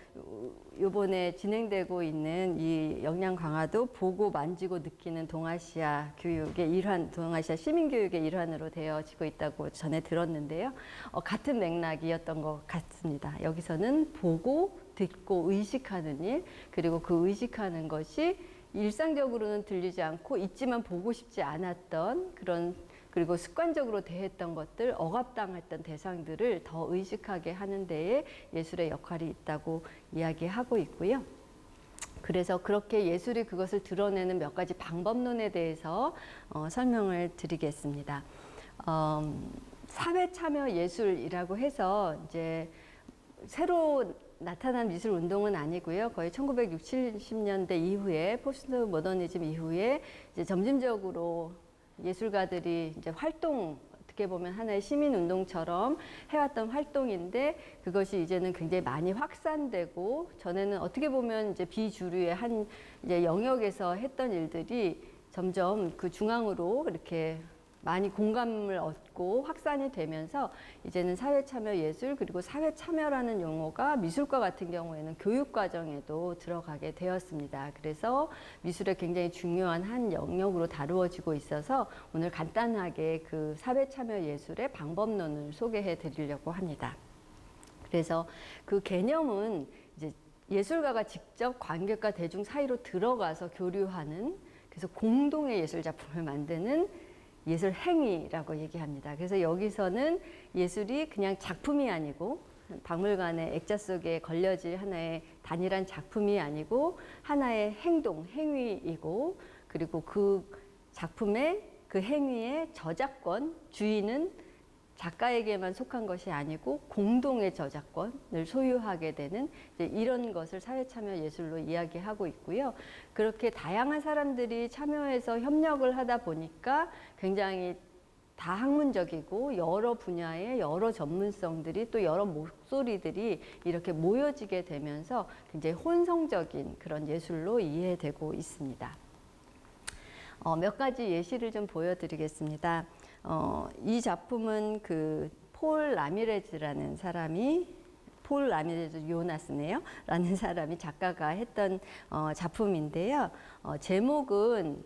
이번에 진행되고 있는 이 역량 강화도 보고 만지고 느끼는 동아시아 교육의 일환, 동아시아 시민 교육의 일환으로 되어지고 있다고 전에 들었는데요. 같은 맥락이었던 것 같습니다. 여기서는 보고 듣고 의식하는 일, 그리고 그 의식하는 것이 일상적으로는 들리지 않고 있지만 보고 싶지 않았던 그런, 그리고 습관적으로 대했던 것들, 억압당했던 대상들을 더 의식하게 하는 데에 예술의 역할이 있다고 이야기하고 있고요. 그래서 그렇게 예술이 그것을 드러내는 몇 가지 방법론에 대해서 설명을 드리겠습니다. 사회 참여 예술이라고 해서 이제 새로 나타난 미술 운동은 아니고요. 거의 1960, 70년대 이후에, 포스트 모더니즘 이후에 이제 점진적으로 예술가들이 이제 어떻게 보면 하나의 시민 운동처럼 해왔던 활동인데, 그것이 이제는 굉장히 많이 확산되고, 전에는 어떻게 보면 이제 비주류의 한 이제 영역에서 했던 일들이 점점 그 중앙으로 이렇게 많이 공감을 얻고 확산이 되면서 이제는 사회참여 예술, 그리고 사회참여라는 용어가 미술과 같은 경우에는 교육과정에도 들어가게 되었습니다. 그래서 미술의 굉장히 중요한 한 영역으로 다루어지고 있어서 오늘 간단하게 그 사회참여 예술의 방법론을 소개해 드리려고 합니다. 그래서 그 개념은 이제 예술가가 직접 관객과 대중 사이로 들어가서 교류하는, 그래서 공동의 예술 작품을 만드는 예술 행위라고 얘기합니다. 그래서 여기서는 예술이 그냥 작품이 아니고, 박물관의 액자 속에 걸려질 하나의 단일한 작품이 아니고 하나의 행동, 행위이고, 그리고 그 작품의 그 행위의 저작권, 주인은 작가에게만 속한 것이 아니고 공동의 저작권을 소유하게 되는 이제 이런 것을 사회참여 예술로 이야기하고 있고요. 그렇게 다양한 사람들이 참여해서 협력을 하다 보니까 굉장히 다학문적이고 여러 분야의 여러 전문성들이 또 여러 목소리들이 이렇게 모여지게 되면서 굉장히 혼성적인 그런 예술로 이해되고 있습니다. 몇 가지 예시를 좀 보여드리겠습니다. 이 작품은 그 폴 라미레즈라는 사람이 폴 라미레즈 요나스네요. 라는 사람이 작가가 했던 작품인데요. 제목은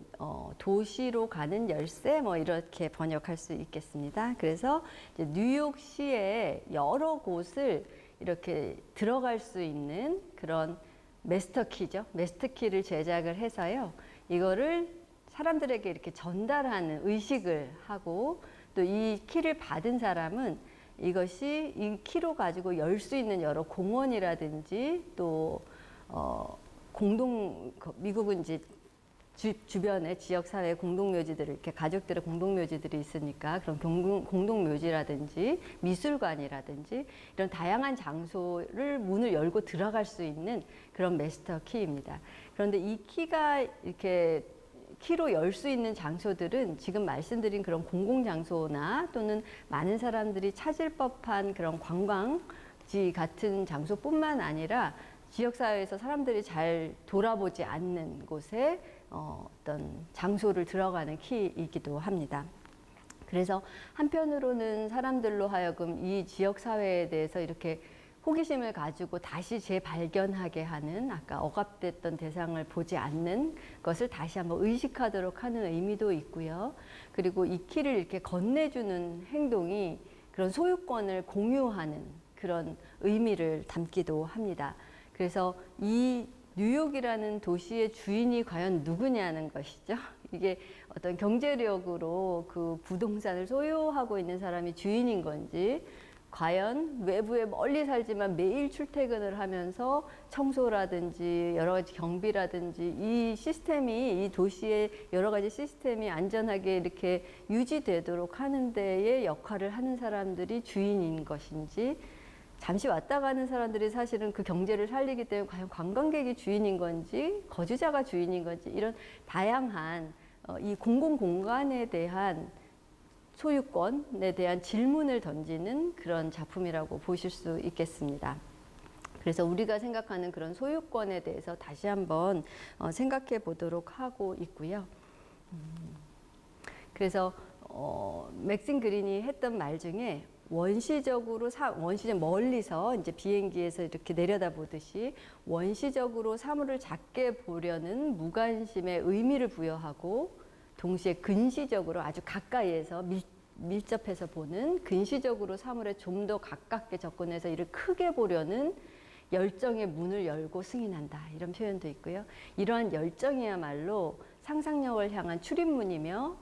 도시로 가는 열쇠 뭐 이렇게 번역할 수 있겠습니다. 그래서 이제 뉴욕시의 여러 곳을 이렇게 들어갈 수 있는 그런 마스터키죠. 마스터키를 제작을 해서요. 이거를 사람들에게 이렇게 전달하는 의식을 하고 또 이 키를 받은 사람은 이것이 이 키로 가지고 열 수 있는 여러 공원이라든지 또 미국은 이제 주변에 지역사회 공동묘지들 이렇게 가족들의 공동묘지들이 있으니까 그런 공동묘지라든지 미술관이라든지 이런 다양한 장소를 문을 열고 들어갈 수 있는 그런 마스터 키입니다. 그런데 이 키가 이렇게 키로 열 수 있는 장소들은 지금 말씀드린 그런 공공장소나 또는 많은 사람들이 찾을 법한 그런 관광지 같은 장소뿐만 아니라 지역사회에서 사람들이 잘 돌아보지 않는 곳에 어떤 장소를 들어가는 키이기도 합니다. 그래서 한편으로는 사람들로 하여금 이 지역사회에 대해서 이렇게 호기심을 가지고 다시 재발견하게 하는 아까 억압됐던 대상을 보지 않는 것을 다시 한번 의식하도록 하는 의미도 있고요. 그리고 이 키를 이렇게 건네주는 행동이 그런 소유권을 공유하는 그런 의미를 담기도 합니다. 그래서 이 뉴욕이라는 도시의 주인이 과연 누구냐는 것이죠. 이게 어떤 경제력으로 그 부동산을 소유하고 있는 사람이 주인인 건지 과연 외부에 멀리 살지만 매일 출퇴근을 하면서 청소라든지 여러 가지 경비라든지 이 시스템이 이 도시의 여러 가지 시스템이 안전하게 이렇게 유지되도록 하는 데에 역할을 하는 사람들이 주인인 것인지 잠시 왔다 가는 사람들이 사실은 그 경제를 살리기 때문에 과연 관광객이 주인인 건지 거주자가 주인인 건지 이런 다양한 이 공공공간에 대한 소유권에 대한 질문을 던지는 그런 작품이라고 보실 수 있겠습니다. 그래서 우리가 생각하는 그런 소유권에 대해서 다시 한번 생각해 보도록 하고 있고요. 그래서 맥신 그린이 했던 말 중에 원시적으로 멀리서 이제 비행기에서 이렇게 내려다보듯이 원시적으로 사물을 작게 보려는 무관심의 의미를 부여하고 동시에 근시적으로 아주 가까이에서 밀접해서 보는 근시적으로 사물에 좀 더 가깝게 접근해서 이를 크게 보려는 열정의 문을 열고 승인한다. 이런 표현도 있고요. 이러한 열정이야말로 상상력을 향한 출입문이며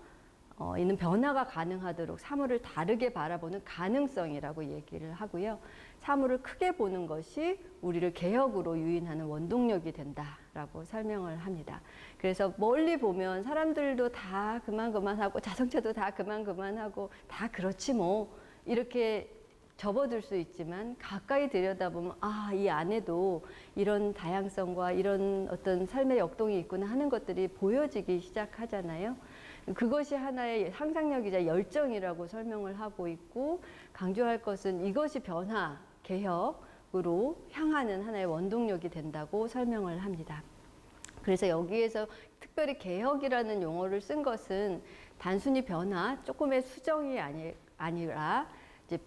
이는 변화가 가능하도록 사물을 다르게 바라보는 가능성이라고 얘기를 하고요. 사물을 크게 보는 것이 우리를 개혁으로 유인하는 원동력이 된다라고 설명을 합니다. 그래서 멀리 보면 사람들도 다 그만하고 자동차도 다 그만하고 다 그렇지 뭐 이렇게 접어들 수 있지만 가까이 들여다보면 이 안에도 이런 다양성과 이런 어떤 삶의 역동이 있구나 하는 것들이 보여지기 시작하잖아요. 그것이 하나의 상상력이자 열정이라고 설명을 하고 있고 강조할 것은 이것이 변화, 개혁으로 향하는 하나의 원동력이 된다고 설명을 합니다. 그래서 여기에서 특별히 개혁이라는 용어를 쓴 것은 단순히 변화, 조금의 수정이 아니라 이제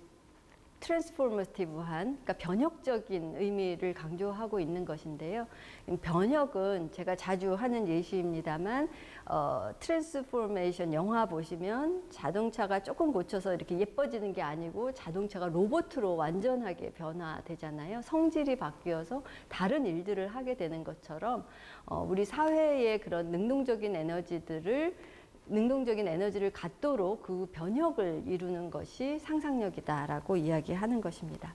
트랜스포머티브한, 그러니까 변혁적인 의미를 강조하고 있는 것인데요. 변혁은 제가 자주 하는 예시입니다만 트랜스포메이션 영화 보시면 자동차가 조금 고쳐서 이렇게 예뻐지는 게 아니고 자동차가 로봇으로 완전하게 변화되잖아요. 성질이 바뀌어서 다른 일들을 하게 되는 것처럼 우리 사회의 그런 능동적인 에너지를 갖도록 그 변혁을 이루는 것이 상상력이다라고 이야기하는 것입니다.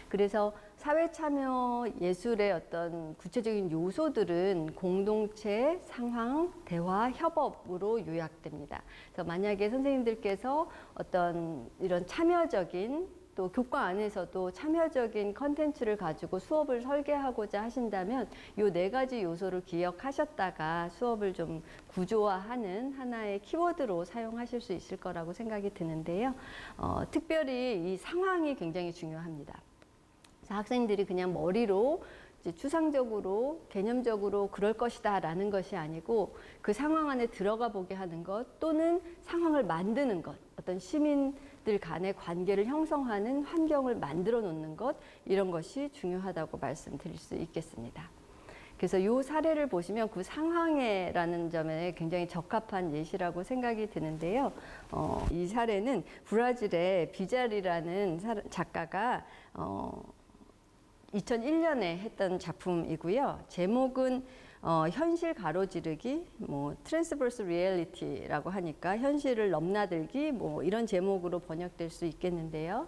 그래서 사회 참여 예술의 어떤 구체적인 요소들은 공동체, 상황, 대화, 협업으로 요약됩니다. 그래서 만약에 선생님들께서 어떤 이런 참여적인 또 교과 안에서도 참여적인 컨텐츠를 가지고 수업을 설계하고자 하신다면 이 4가지 요소를 기억하셨다가 수업을 좀 구조화하는 하나의 키워드로 사용하실 수 있을 거라고 생각이 드는데요. 특별히 이 상황이 굉장히 중요합니다. 학생들이 그냥 머리로 이제 추상적으로 개념적으로 그럴 것이다 라는 것이 아니고 그 상황 안에 들어가 보게 하는 것 또는 상황을 만드는 것, 어떤 시민들 간의 관계를 형성하는 환경을 만들어 놓는 것, 이런 것이 중요하다고 말씀드릴 수 있겠습니다. 그래서 이 사례를 보시면 그 상황에라는 점에 굉장히 적합한 예시라고 생각이 드는데요. 이 사례는 브라질의 비자리라는 작가가 2001년에 했던 작품이고요. 제목은 현실 가로지르기, 트랜스버스 리얼리티라고 하니까 현실을 넘나들기, 이런 제목으로 번역될 수 있겠는데요.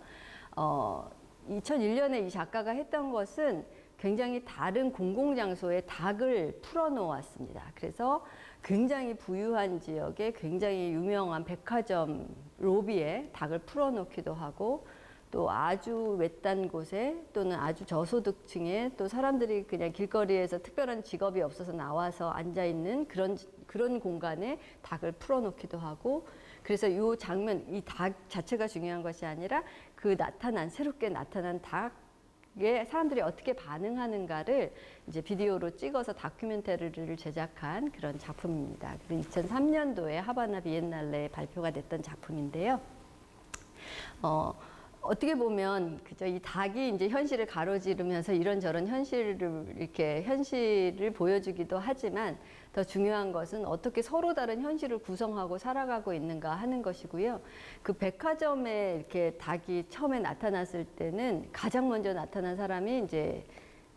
2001년에 이 작가가 했던 것은 굉장히 다른 공공장소에 닭을 풀어놓았습니다. 그래서 굉장히 부유한 지역에 굉장히 유명한 백화점 로비에 닭을 풀어놓기도 하고 또 아주 외딴 곳에 또는 아주 저소득층에 또 사람들이 그냥 길거리에서 특별한 직업이 없어서 나와서 앉아있는 그런 공간에 닭을 풀어놓기도 하고 그래서 이 장면, 이 닭 자체가 중요한 것이 아니라 그 새롭게 나타난 닭에 사람들이 어떻게 반응하는가를 이제 비디오로 찍어서 다큐멘터리를 제작한 그런 작품입니다. 2003년도에 하바나 비엔날레에 발표가 됐던 작품인데요. 어떻게 보면 그저 이 닭이 이제 현실을 가로지르면서 이런저런 현실을 보여주기도 하지만 더 중요한 것은 어떻게 서로 다른 현실을 구성하고 살아가고 있는가 하는 것이고요. 그 백화점에 이렇게 닭이 처음에 나타났을 때는 가장 먼저 나타난 사람이 이제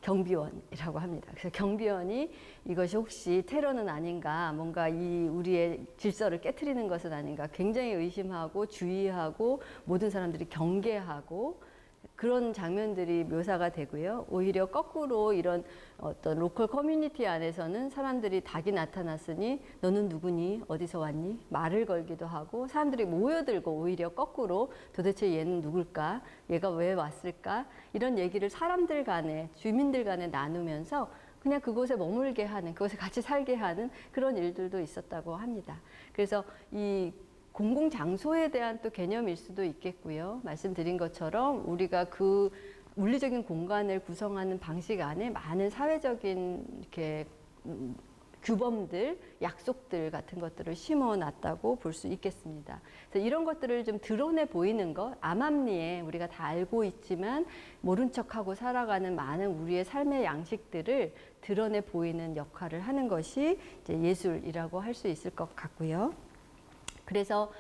경비원이라고 합니다. 그래서 경비원이 이것이 혹시 테러는 아닌가, 뭔가 우리의 질서를 깨트리는 것은 아닌가 굉장히 의심하고 주의하고 모든 사람들이 경계하고 그런 장면들이 묘사가 되고요. 오히려 거꾸로 이런 어떤 로컬 커뮤니티 안에서는 사람들이 닭이 나타났으니 너는 누구니? 어디서 왔니? 말을 걸기도 하고 사람들이 모여들고 오히려 거꾸로 도대체 얘는 누굴까? 얘가 왜 왔을까? 이런 얘기를 사람들 간에 주민들 간에 나누면서 그냥 그곳에 머물게 하는, 그곳에 같이 살게 하는 그런 일들도 있었다고 합니다. 그래서 이 공공장소에 대한 또 개념일 수도 있겠고요. 말씀드린 것처럼 우리가 그 물리적인 공간을 구성하는 방식 안에 많은 사회적인 이렇게 규범들, 약속들 같은 것들을 심어놨다고 볼 수 있겠습니다. 그래서 이런 것들을 좀 드러내 보이는 것, 암암리에 우리가 다 알고 있지만 모른 척하고 살아가는 많은 우리의 삶의 양식들을 드러내 보이는 역할을 하는 것이 이제 예술이라고 할 수 있을 것 같고요. 그래서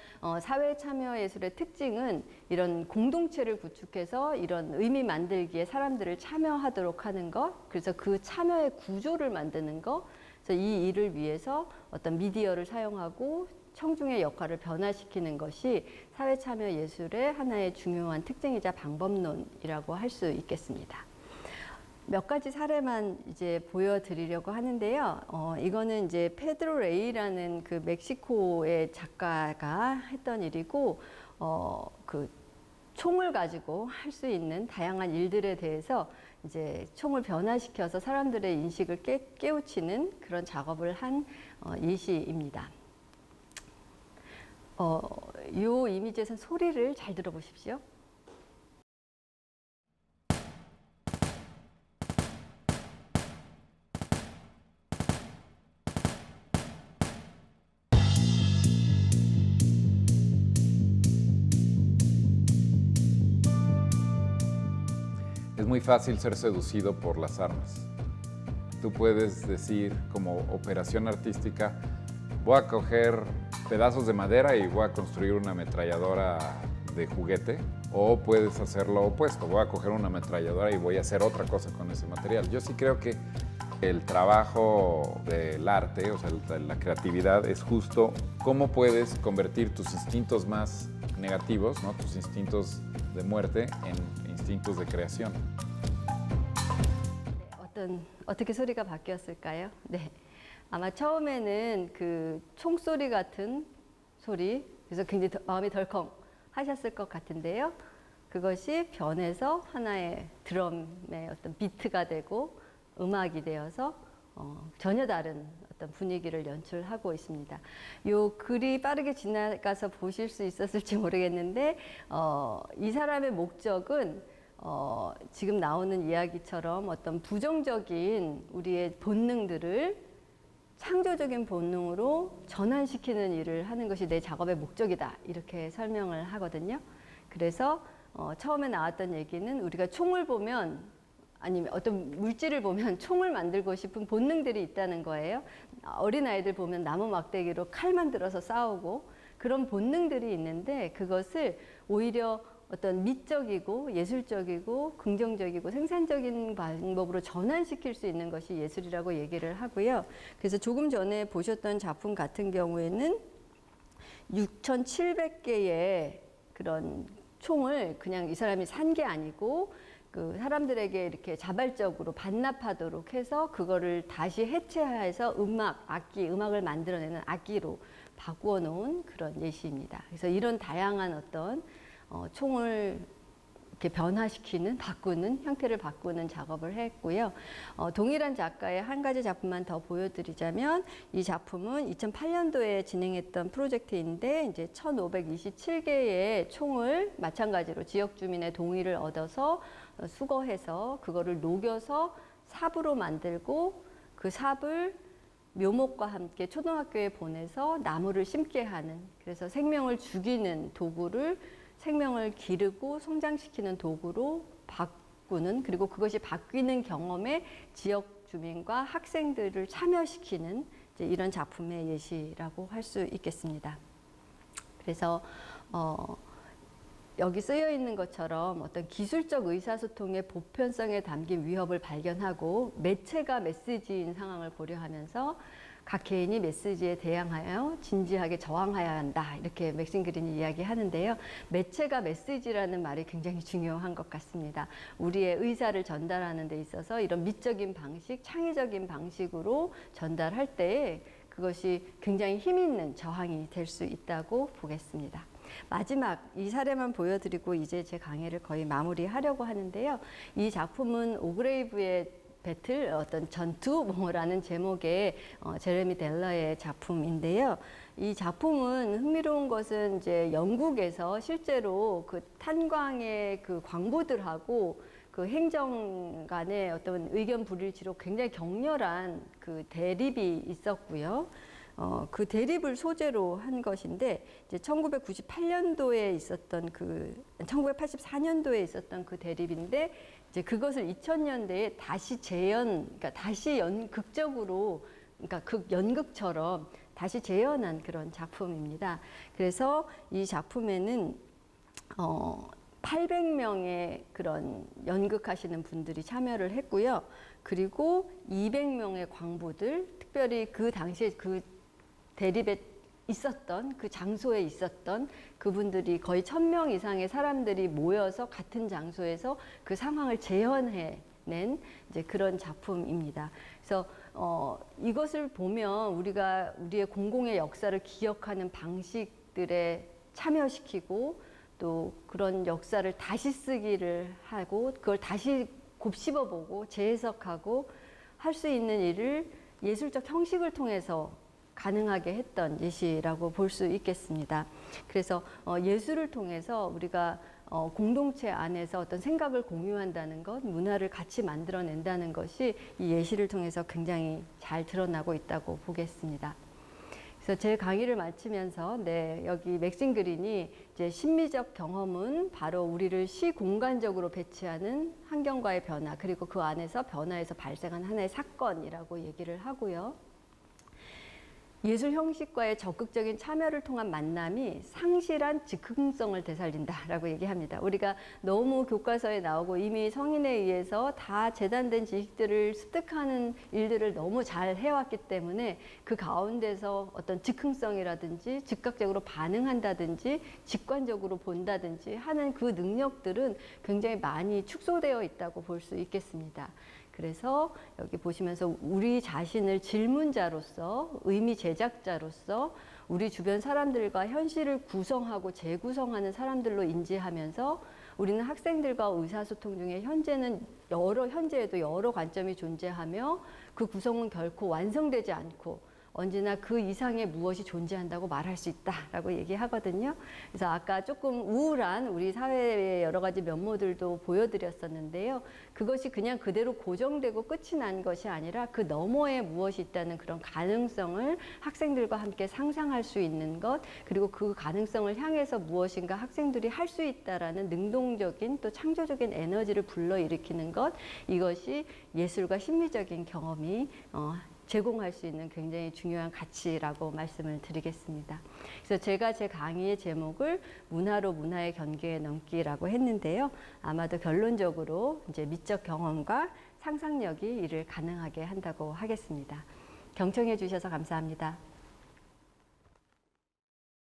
사회 참여 예술의 특징은 이런 공동체를 구축해서 이런 의미 만들기에 사람들을 참여하도록 하는 것, 그래서 그 참여의 구조를 만드는 것, 그래서 이 일을 위해서 어떤 미디어를 사용하고 청중의 역할을 변화시키는 것이 사회 참여 예술의 하나의 중요한 특징이자 방법론이라고 할 수 있겠습니다. 몇 가지 사례만 이제 보여드리려고 하는데요. 이거는 이제 페드로 레이라는 그 멕시코의 작가가 했던 일이고, 그 총을 가지고 할 수 있는 다양한 일들에 대해서 이제 총을 변화시켜서 사람들의 인식을 깨우치는 그런 작업을 한 예시입니다. 이 이미지에서 소리를 잘 들어보십시오. Es muy fácil ser seducido por las armas. Tú puedes decir como operación artística, voy a coger pedazos de madera y voy a construir una ametralladora de juguete, o puedes hacer lo opuesto, voy a coger una ametralladora y voy a hacer otra cosa con ese material. Yo sí creo que el trabajo del arte, o sea, la creatividad, es justo cómo puedes convertir tus instintos más negativos, ¿no? Tus instintos de muerte, en instintos instintos de creación. 어떻게 소리가 바뀌었을까요? 네. 아마 처음에는 그 총소리 같은 소리, 그래서 굉장히 마음이 덜컹 하셨을 것 같은데요. 그것이 변해서 하나의 드럼의 어떤 비트가 되고 음악이 되어서 전혀 다른 어떤 분위기를 연출하고 있습니다. 요 글이 빠르게 지나가서 보실 수 있었을지 모르겠는데 이 사람의 목적은 지금 나오는 이야기처럼 어떤 부정적인 우리의 본능들을 창조적인 본능으로 전환시키는 일을 하는 것이 내 작업의 목적이다. 이렇게 설명을 하거든요. 그래서 처음에 나왔던 얘기는 우리가 총을 보면 아니면 어떤 물질을 보면 총을 만들고 싶은 본능들이 있다는 거예요. 어린아이들 보면 나무 막대기로 칼만 들어서 싸우고 그런 본능들이 있는데 그것을 오히려 어떤 미적이고 예술적이고 긍정적이고 생산적인 방법으로 전환시킬 수 있는 것이 예술이라고 얘기를 하고요. 그래서 조금 전에 보셨던 작품 같은 경우에는 6,700개의 그런 총을 그냥 이 사람이 산 게 아니고 그 사람들에게 이렇게 자발적으로 반납하도록 해서 그거를 다시 해체해서 음악을 만들어내는 악기로 바꾸어 놓은 그런 예시입니다. 그래서 이런 다양한 어떤 총을 이렇게 변화시키는, 바꾸는, 형태를 바꾸는 작업을 했고요. 동일한 작가의 한 가지 작품만 더 보여드리자면 이 작품은 2008년도에 진행했던 프로젝트인데 이제 1,527개의 총을 마찬가지로 지역 주민의 동의를 얻어서 수거해서 그거를 녹여서 삽으로 만들고 그 삽을 묘목과 함께 초등학교에 보내서 나무를 심게 하는, 그래서 생명을 죽이는 도구를 생명을 기르고 성장시키는 도구로 바꾸는, 그리고 그것이 바뀌는 경험에 지역 주민과 학생들을 참여시키는 이제 이런 작품의 예시라고 할 수 있겠습니다. 그래서 여기 쓰여 있는 것처럼 어떤 기술적 의사소통의 보편성에 담긴 위협을 발견하고 매체가 메시지인 상황을 고려하면서 각 개인이 메시지에 대항하여 진지하게 저항해야 한다. 이렇게 맥신 그린이 이야기하는데요. 매체가 메시지라는 말이 굉장히 중요한 것 같습니다. 우리의 의사를 전달하는 데 있어서 이런 미적인 방식, 창의적인 방식으로 전달할 때에 그것이 굉장히 힘 있는 저항이 될 수 있다고 보겠습니다. 마지막 이 사례만 보여드리고 이제 제 강의를 거의 마무리하려고 하는데요. 이 작품은 오그레이브의 배틀, 어떤 전투라는 제목의 제레미 델러의 작품인데요. 이 작품은 흥미로운 것은 이제 영국에서 실제로 그 탄광의 그 광부들하고 그 행정 간의 어떤 의견 불일치로 굉장히 격렬한 그 대립이 있었고요. 그 대립을 소재로 한 것인데 이제 1998년도에 있었던 1984년도에 있었던 그 대립인데 이제 그것을 2000년대에 다시 그러니까 다시 극적으로, 그러니까 극연극처럼 다시 재현한 그런 작품입니다. 그래서 이 작품에는 800명의 그런 연극하시는 분들이 참여를 했고요. 그리고 200명의 광부들, 특별히 그 당시에 그 대립에 있었던 그 장소에 있었던 그분들이 거의 1000명 이상의 사람들이 모여서 같은 장소에서 그 상황을 재현해낸 이제 그런 작품입니다. 그래서 이것을 보면 우리가 우리의 공공의 역사를 기억하는 방식들에 참여시키고 또 그런 역사를 다시 쓰기를 하고 그걸 다시 곱씹어보고 재해석하고 할 수 있는 일을 예술적 형식을 통해서 가능하게 했던 예시라고 볼 수 있겠습니다. 그래서 예술을 통해서 우리가 공동체 안에서 어떤 생각을 공유한다는 것, 문화를 같이 만들어낸다는 것이 이 예시를 통해서 굉장히 잘 드러나고 있다고 보겠습니다. 그래서 제 강의를 마치면서 여기 맥신 그린이 이제 심미적 경험은 바로 우리를 시공간적으로 배치하는 환경과의 변화, 그리고 그 안에서 변화에서 발생한 하나의 사건이라고 얘기를 하고요. 예술 형식과의 적극적인 참여를 통한 만남이 상실한 즉흥성을 되살린다라고 얘기합니다. 우리가 너무 교과서에 나오고 이미 성인에 의해서 다 재단된 지식들을 습득하는 일들을 너무 잘 해왔기 때문에 그 가운데서 어떤 즉흥성이라든지 즉각적으로 반응한다든지 직관적으로 본다든지 하는 그 능력들은 굉장히 많이 축소되어 있다고 볼 수 있겠습니다. 그래서 여기 보시면서 우리 자신을 질문자로서, 의미 제작자로서 우리 주변 사람들과 현실을 구성하고 재구성하는 사람들로 인지하면서 우리는 학생들과 의사소통 중에 현재에도 여러 관점이 존재하며 그 구성은 결코 완성되지 않고 언제나 그 이상의 무엇이 존재한다고 말할 수 있다라고 얘기하거든요. 그래서 아까 조금 우울한 우리 사회의 여러 가지 면모들도 보여드렸었는데요. 그것이 그냥 그대로 고정되고 끝이 난 것이 아니라 그 너머에 무엇이 있다는 그런 가능성을 학생들과 함께 상상할 수 있는 것, 그리고 그 가능성을 향해서 무엇인가 학생들이 할 수 있다라는 능동적인 또 창조적인 에너지를 불러일으키는 것, 이것이 예술과 심리적인 경험이 제공할 수 있는 굉장히 중요한 가치라고 말씀을 드리겠습니다. 그래서 제가 제 강의의 제목을 문화로 문화의 경계에 넘기라고 했는데요. 아마도 결론적으로 이제 미적 경험과 상상력이 이를 가능하게 한다고 하겠습니다. 경청해 주셔서 감사합니다.